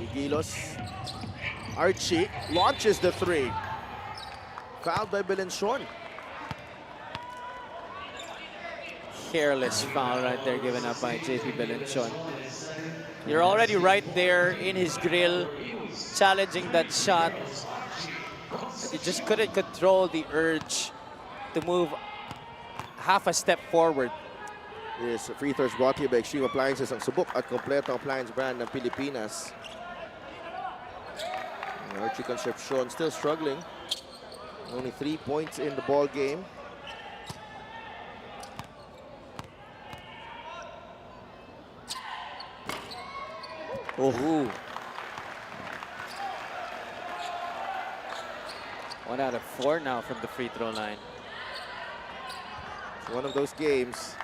Igilos. Archie launches the 3. Fouled by Belenchon. Careless foul right there given up by JP Belenchon. You're already right there in his grill, challenging that shot. You just couldn't control the urge to move half a step forward. This free throws brought to you by Extreme Appliances, ang subok at kompleto appliance brand ng Pilipinas. Archie Concepcion still struggling. Only 3 points in the ball game. Oh. 1 out of 4 now from the free throw line. It's one of those games.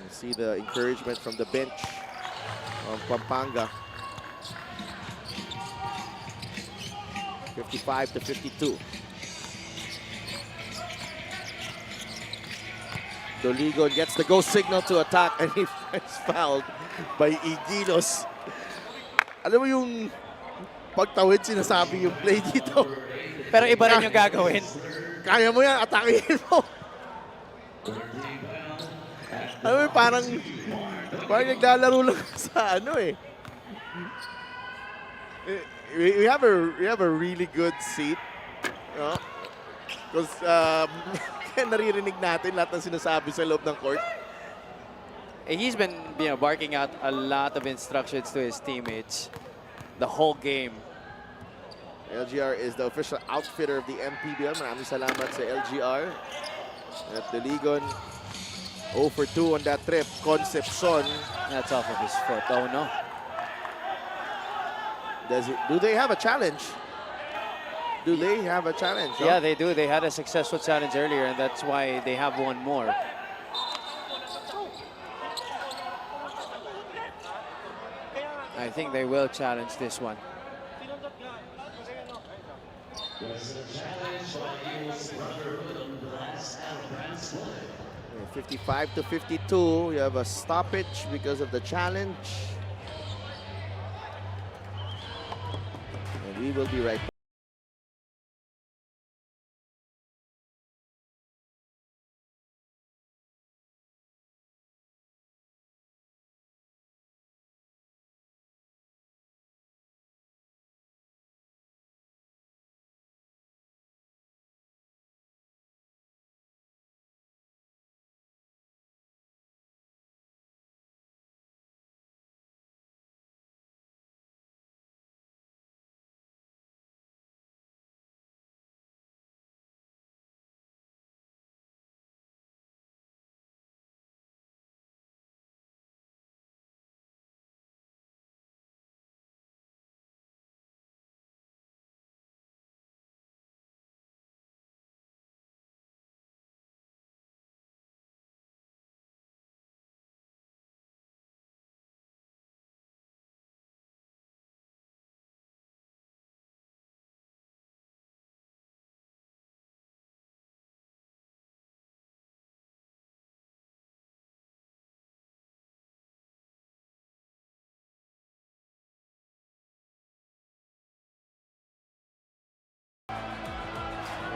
You see the encouragement from the bench of Pampanga. 55-52. Doligo gets the go signal to attack and he is fouled by Igilos. Alam mo yung pagtawid sinasabi yung play dito. Pero iba rin yung gagawin. Kaya mo yan, atakin mo. Alam mo parang Parang naglalaro lang sa ano eh. We have a really good seat. No? Because naririnig natin lahat ng sinasabi sa loob ng court. He's been barking out a lot of instructions to his teammates the whole game. LGR is the official outfitter of the MPBL. Maraming salamat sa LGR. At Doligon, 0 for 2 on that trip. Concepcion. That's off of his foot. Oh no. Do they have a challenge? Do they have a challenge? Yeah, they do. They had a successful challenge earlier, and that's why they have one more. I think they will challenge this one. 55 to 52. You have a stoppage because of the challenge. And we will be right back.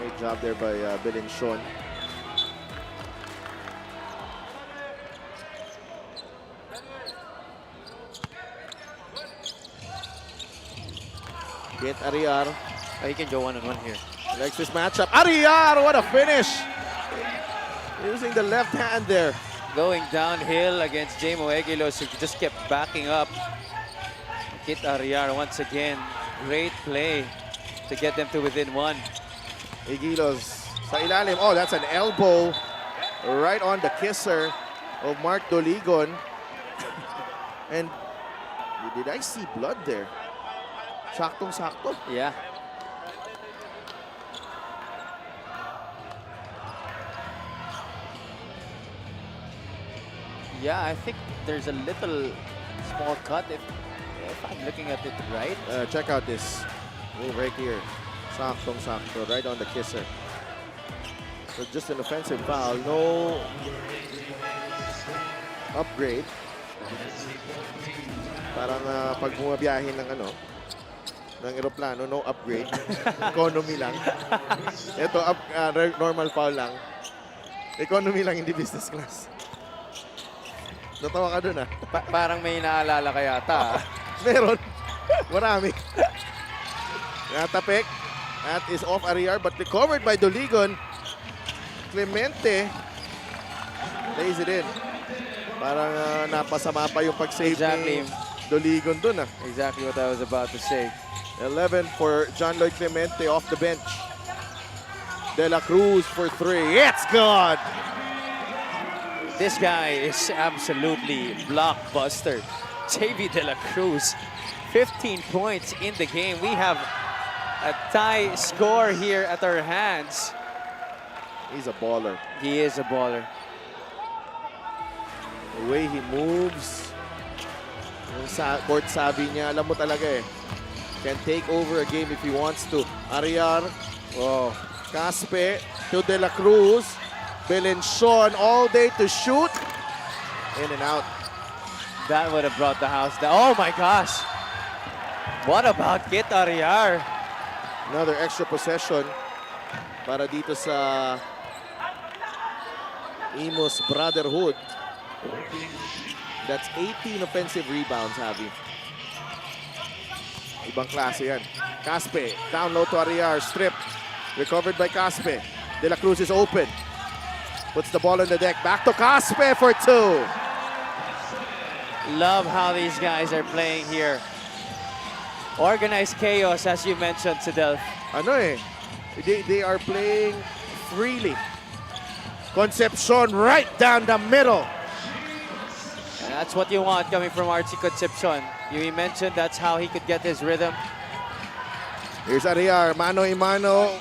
Great job there by Belenchon. Get Ariar. Oh, he can go one-on-one here. Likes this matchup. Ariar, what a finish! Using the left hand there. Going downhill against Jamo Eguilos, who just kept backing up. Kit Arriar once again. Great play to get them to within one. Eguilos sa ilalim. Oh, that's an elbow right on the kisser of Mark Doligon. And did I see blood there? Saktong-sakto. Yeah. Yeah, I think there's a little small cut if I'm looking at it right. Check out this move right here. Saktong-sakto, right on the kisser. So just an offensive foul. No upgrade. Parang pag bumabiyahe ng ng eroplano, no upgrade. Economy lang. Ito, normal foul lang. Economy lang, hindi business class. Natawa ka dun Parang may naalala ka yata. Meron. Marami. Natapik. That is off Arriar but recovered by Doligon. Clemente lays it in. Parang napasama pa yung pag-save ni Doligon dun Exactly what I was about to say. 11 for John Lloyd Clemente off the bench. De La Cruz for 3. It's good! This guy is absolutely blockbuster. JV De La Cruz, 15 points in the game. We have a tie score here at our hands. He's a baller. He is a baller. The way he moves, yung court sabi niya, alam mo talaga can take over a game if he wants to. Arriar, Caspe to De La Cruz, Belenchon all day to shoot. In and out. That would have brought the house down. Oh my gosh. What about Kit Arriar? Another extra possession para dito sa Imus Brotherhood. That's 18 offensive rebounds, Javi. Ibang klase yan. Caspe, down low to Ariar, strip. Recovered by Caspe. De La Cruz is open. Puts the ball on the deck. Back to Caspe for 2. Love how these guys are playing here. Organized chaos, as you mentioned, Sidel. Ano eh, they are playing freely. Concepcion right down the middle. And that's what you want coming from Archie Concepcion. You mentioned that's how he could get his rhythm. Here's Ariar, mano-a-mano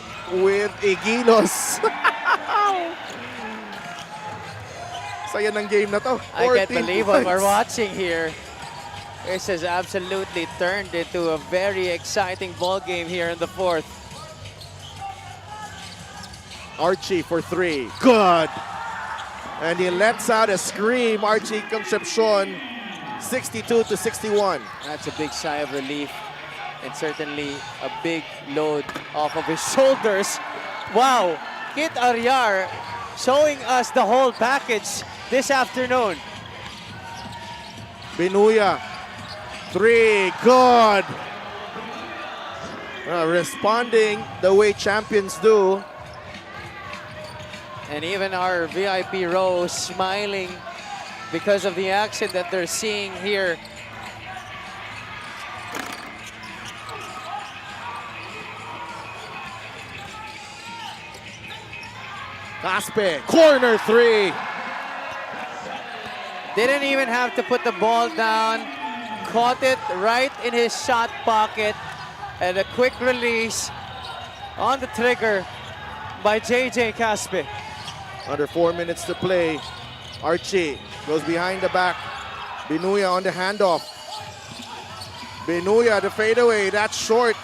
with Igilos. Saya ng game na to. I can't 14 believe what we're points. watching here. This has absolutely turned into a very exciting ball game here in the fourth. Archie for 3. Good. And he lets out a scream. Archie Concepcion, 62-61. That's a big sigh of relief and certainly a big load off of his shoulders. Wow, Kit Ariar showing us the whole package this afternoon. Binuya, 3. Good. Responding the way champions do. And even our VIP row smiling because of the action that they're seeing here. Caspe, corner 3. Didn't even have to put the ball down. Caught it right in his shot pocket. And a quick release on the trigger by JJ Caspe. Under 4 minutes to play. Archie goes behind the back. Binuya on the handoff. Binuya, the fadeaway, that's short.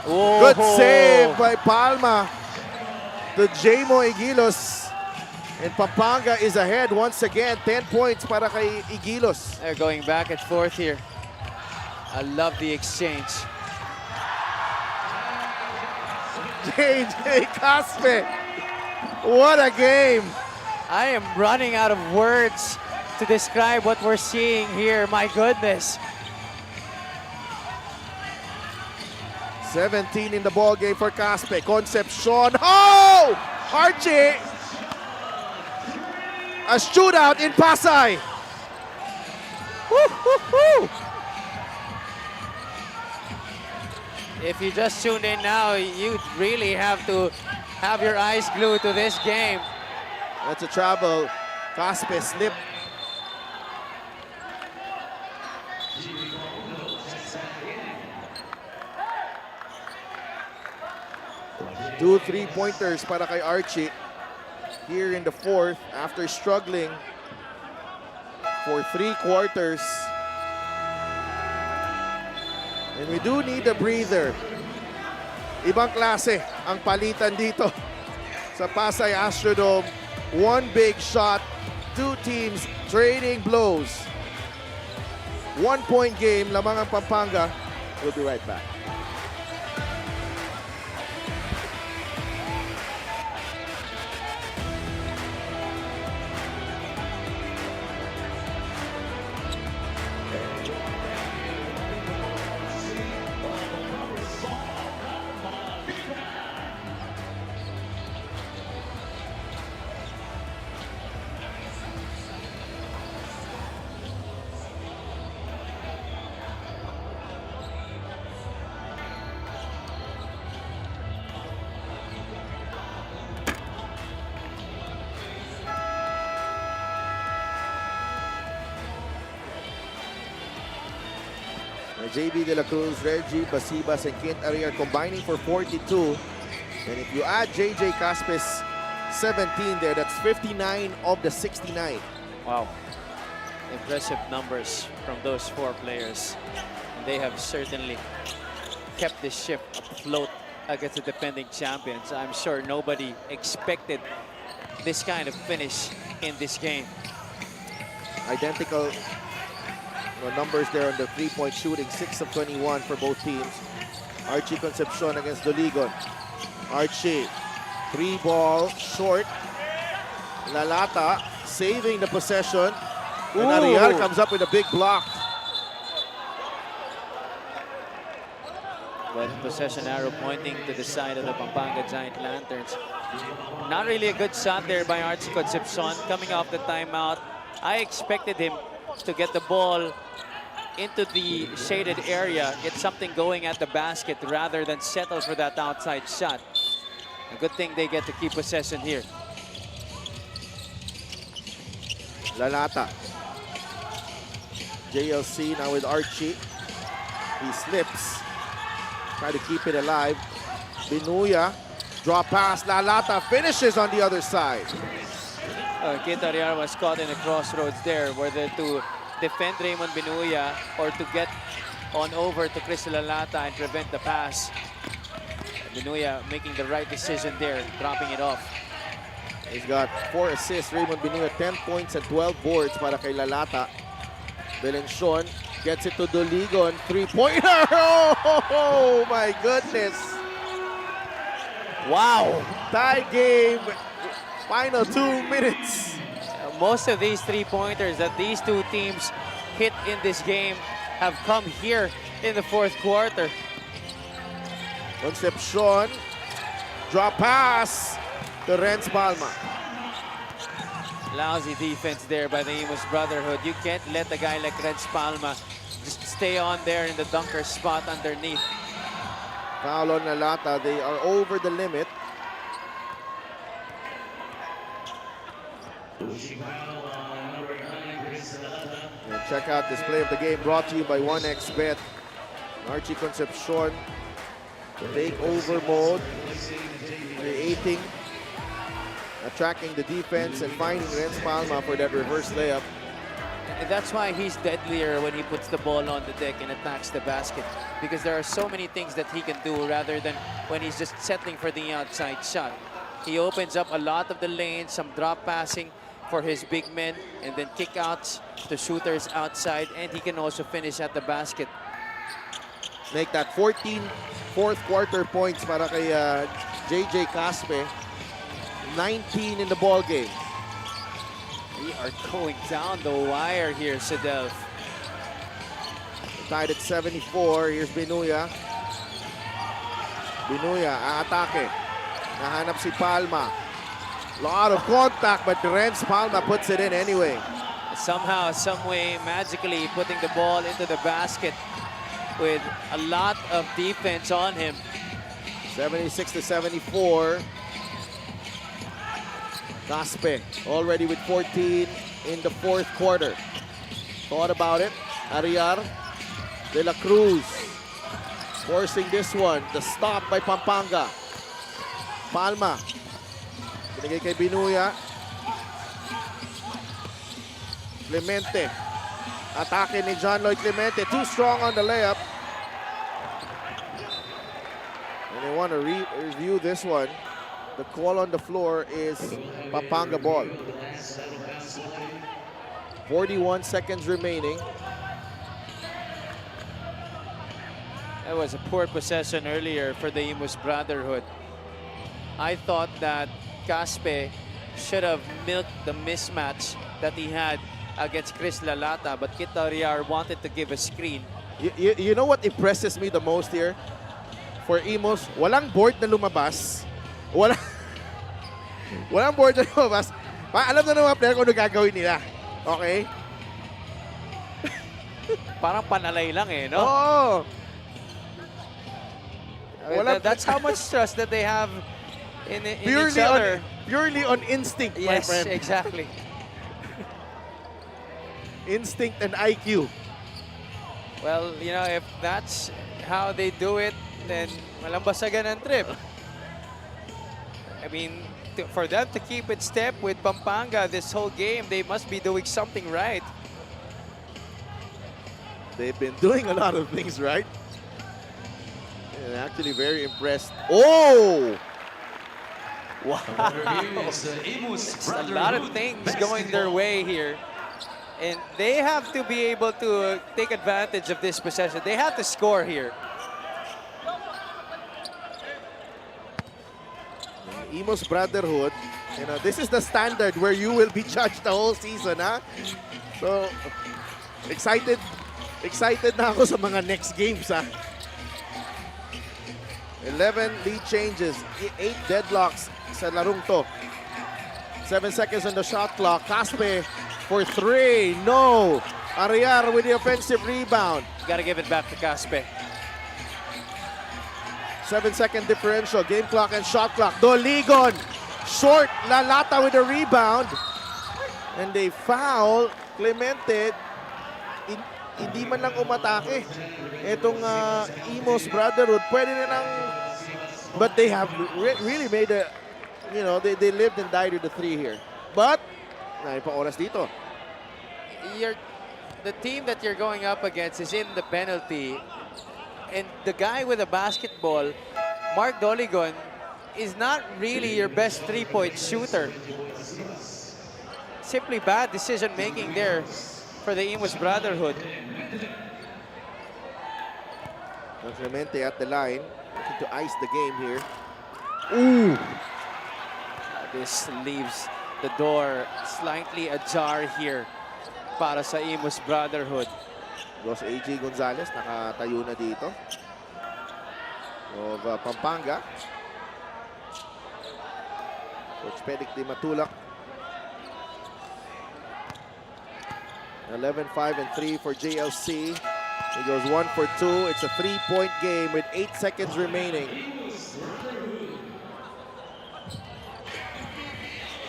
Whoa. Good save by Palma. The Jamo Igilos. And Pampanga is ahead once again. 10 points para kay Igilos. They're going back and forth here. I love the exchange. JJ Caspe. What a game. I am running out of words to describe what we're seeing here. My goodness. 17 in the ball game for Caspe. Concepcion. Oh! Archie. A shootout in Pasay. Woo, woo, woo. If you just tuned in now, you really have to have your eyes glued to this game. That's a travel. Caspe slip. Two 3-pointers para kay Archie here in the fourth after struggling for 3 quarters. And we do need a breather. Ibang klase ang palitan dito sa Pasay Astrodome. 1 big shot, 2 teams trading blows. 1-point game, lamang ang Pampanga. We'll be right back. JB De La Cruz, Reggie Basibas, and Kent Ariar combining for 42. And if you add JJ Caspe's 17 there, that's 59 of the 69. Wow. Impressive numbers from those 4 players. They have certainly kept this ship afloat against the defending champions. I'm sure nobody expected this kind of finish in this game. Identical numbers there on the 3-point shooting, 6 of 21 for both teams. Archie Concepcion against Doligon. Archie, 3 ball, short. Lalata saving the possession. And Ariar comes up with a big block. But possession arrow pointing to the side of the Pampanga Giant Lanterns. Not really a good shot there by Archie Concepcion coming off the timeout. I expected him to get the ball into the shaded area, get something going at the basket rather than settle for that outside shot. A good thing they get to keep possession here. Lalata. JLC now with Archie. He slips. Try to keep it alive. Binuya. Draw pass. Lalata finishes on the other side. Kit Ariar was caught in a crossroads there, whether to defend Raymond Binuya or to get on over to Chris Lalata and prevent the pass. Binuya making the right decision there, dropping it off. He's got 4 assists. Raymond Binuya, 10 points and 12 boards para kay Lalata. Belencion gets it to Doligon. 3-pointer. Oh my goodness. Wow. Tie game. Final 2 minutes. Most of these 3-pointers that these two teams hit in this game have come here in the fourth quarter. Concepcion. Drop pass to Renz Palma. Lousy defense there by the Imus Brotherhood. You can't let a guy like Renz Palma just stay on there in the dunker spot underneath. Foul on Lalata. They are over the limit. And check out this play of the game brought to you by 1xBet. Archie Concepcion, takeover mode, creating, attracting the defense and finding Renz Palma for that reverse layup. And that's why he's deadlier when he puts the ball on the deck and attacks the basket, because there are so many things that he can do rather than when he's just settling for the outside shot. He opens up a lot of the lanes, some drop passing for his big men, and then kickouts to shooters outside, and he can also finish at the basket. Make that 14 fourth quarter points para kay JJ Caspe. 19 in the ball game. We are going down the wire here, Sedelf. Tied at 74. Here's Binuya. Binuya, aatake. Nahanap si Palma. Lot of contact, but Renz Palma puts it in anyway. Somehow, some way, magically putting the ball into the basket with a lot of defense on him. 76-74. Caspe already with 14 in the fourth quarter. Thought about it. Ariar. De La Cruz forcing this one. The stop by Pampanga. Palma. Binigay kay Binuya. Clemente. Atake ni John Lloyd Clemente. Too strong on the layup. And they want to review this one. The call on the floor is Pampanga ball. 41 seconds remaining. That was a poor possession earlier for the Imus Brotherhood. I thought that Caspe should have milked the mismatch that he had against Chris Lalata, but Kit Ariar wanted to give a screen. You know what impresses me the most here? For Imus, walang board na lumabas. Walang board na lumabas. Alam na ng mga player kung ano gagawin nila. Okay? Parang panalay lang eh, no? Oo. That's how much trust that they have in each other. Purely on instinct, my Yes, friend. exactly. Instinct and IQ. Well, you know, if that's how they do it, then walang basagan ang trip. I mean, for them to keep in step with Pampanga this whole game, they must be doing something right. They've been doing a lot of things right. And actually very impressed. Oh! Wow. It's a lot of things going their way here. And they have to be able to take advantage of this possession. They have to score here. Imus Brotherhood, you know, this is the standard where you will be judged the whole season, huh? So, excited na ako sa mga next games, ha. 11 lead changes, 8 deadlocks sa larong to. 7 seconds on the shot clock. Caspe for 3. No! Ariar with the offensive rebound. Gotta give it back to Caspe. 7-second differential. Game clock and shot clock. Doligon. Short. Lalata with a rebound. And they foul Clemente. Hindi man lang umatake. Itong Imus Brotherhood. Pwede na lang. But they have really made a, you know, they lived and died with the 3 here. But, naipang oras dito. The team that you're going up against is in the penalty. And the guy with the basketball, Mark Doligon, is not really your best 3-point shooter. Simply bad decision-making there for the Imus Brotherhood. Clemente at the line, looking to ice the game here. Ooh! This leaves the door slightly ajar here para sa Imus Brotherhood. Ross A.J. Gonzalez nakatayo na dito. Of Pampanga. Coach Pedic Di Matulak. 11, 5, and 3 for JLC. He goes 1 for 2. It's a 3-point game with 8 seconds remaining.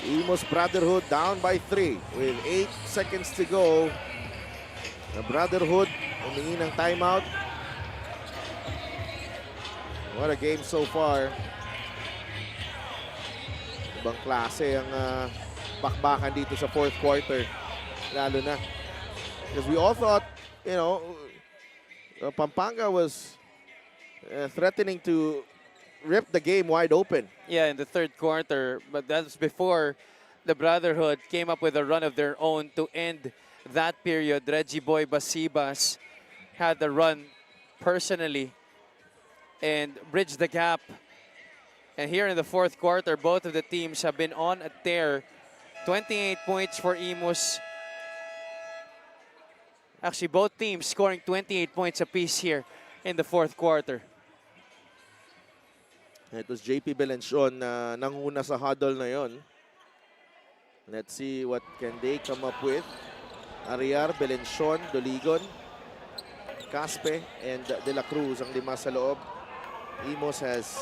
Imus Brotherhood down by 3 with 8 seconds to go. The Brotherhood humingi ng timeout. What a game so far. Ibang klase ang bakbakan dito sa fourth quarter. Lalo na. Because we all thought, you know, Pampanga was threatening to rip the game wide open. Yeah, in the third quarter, but that's before the Brotherhood came up with a run of their own to end that period. Reggie Boy Basibas had the run personally and bridged the gap. And here in the fourth quarter, both of the teams have been on a tear. 28 points for Imus. Actually, both teams scoring 28 points apiece here in the fourth quarter. It was JP Belencion na nanguna sa huddle na yon. Let's see what can they come up with. Ariar, Belencion, Doligon, Caspe, and De La Cruz ang lima sa loob. Imus has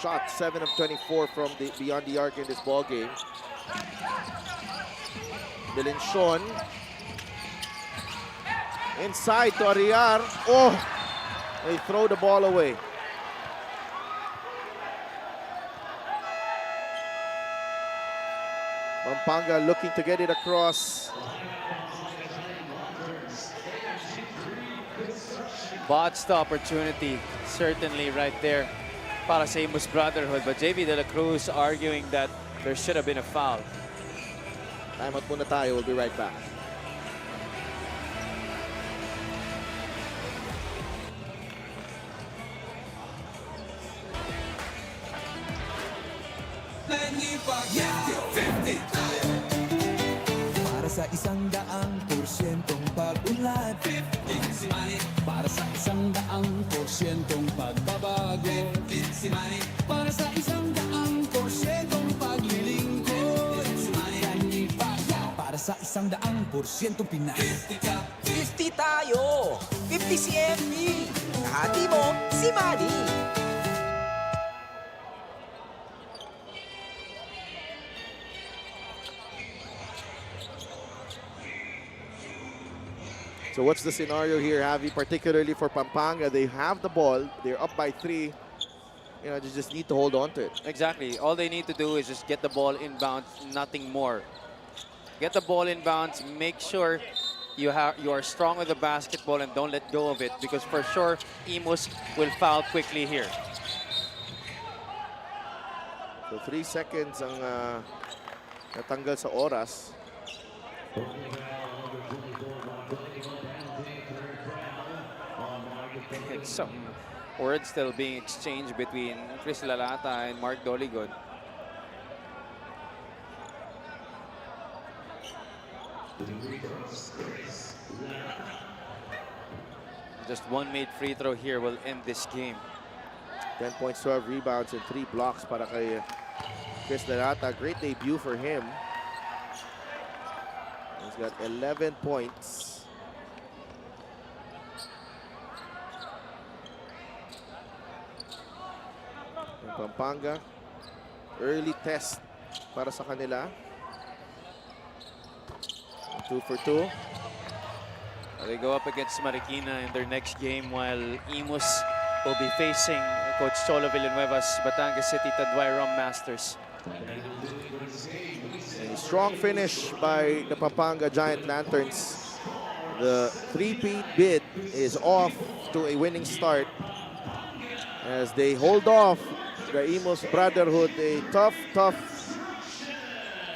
shot 7 of 24 from beyond the arc in this ball game. Belencion inside to Ariar. Oh, they throw the ball away. Pampanga looking to get it across. Botched opportunity, certainly right there para sa Imus Brotherhood. But JV De La Cruz arguing that there should have been a foul. Timeout muna tayo. We'll be right back. Para sa 100%'ong pag-unlad, 50 si Manny. Para sa 100%'ong pagbabago, 50 si Manny. Para sa 100%'ong paglilingkod, 50 si Manny. Para sa 100% Pinas, 50 tayo. 50 si MD. Kahati mo, si Manny. So what's the scenario here, Javi, particularly for Pampanga? They have the ball. They're up by 3. You know, they just need to hold on to it. Exactly. All they need to do is just get the ball inbounds, nothing more. Get the ball inbounds, make sure you are strong with the basketball and don't let go of it, because for sure Imus will foul quickly here. So 3 seconds ang natanggal sa oras. Some words still being exchanged between Chris Lalata and Mark Doligon. Just one made free throw here will end this game. 10 points, 12 rebounds, and 3 blocks para kay Chris Larata. Great debut for him. He's got 11 points. And Pampanga, early test para sa kanila. 2 for 2. They go up against Marikina in their next game while Imus will be facing Coach Cholo Villanueva's Batangas City Tadwai Masters. A strong finish by the Pampanga Giant Lanterns. The three-peat bid is off to a winning start as they hold off the Imus Brotherhood. A tough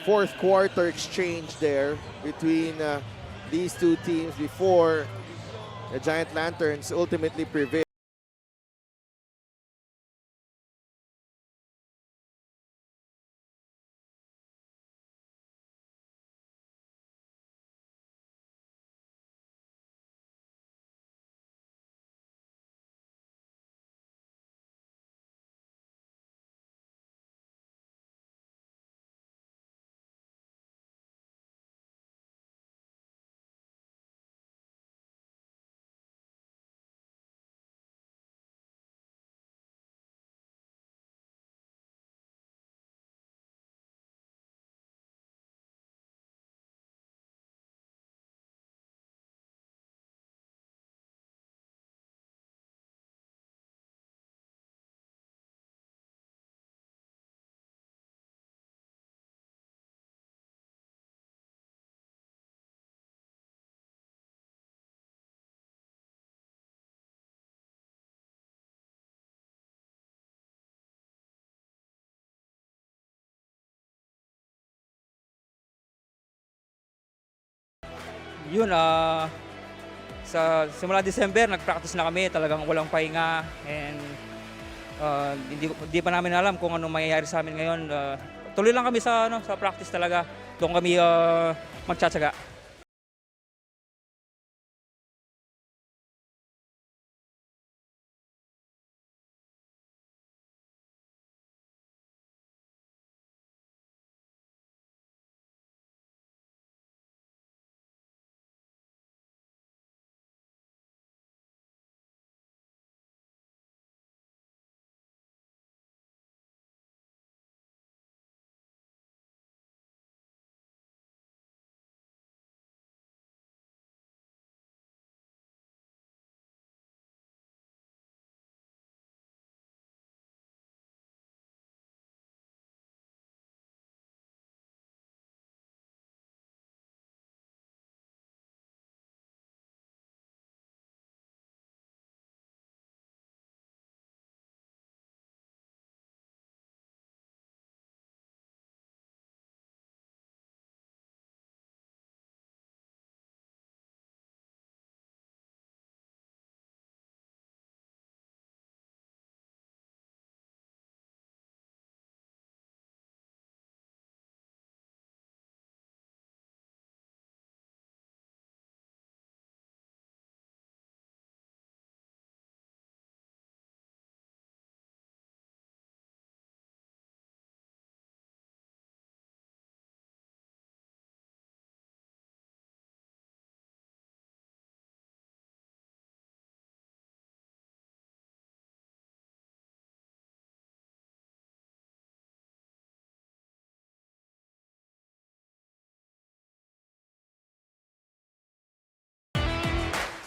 fourth quarter exchange there between these two teams before the Giant Lanterns ultimately prevail. Yun, sa simula December, nag-practice na kami, talagang walang pahinga, and hindi pa namin alam kung ano mangyayari sa amin ngayon. Tuloy lang kami sa practice talaga. Doon kami magtsatsaga.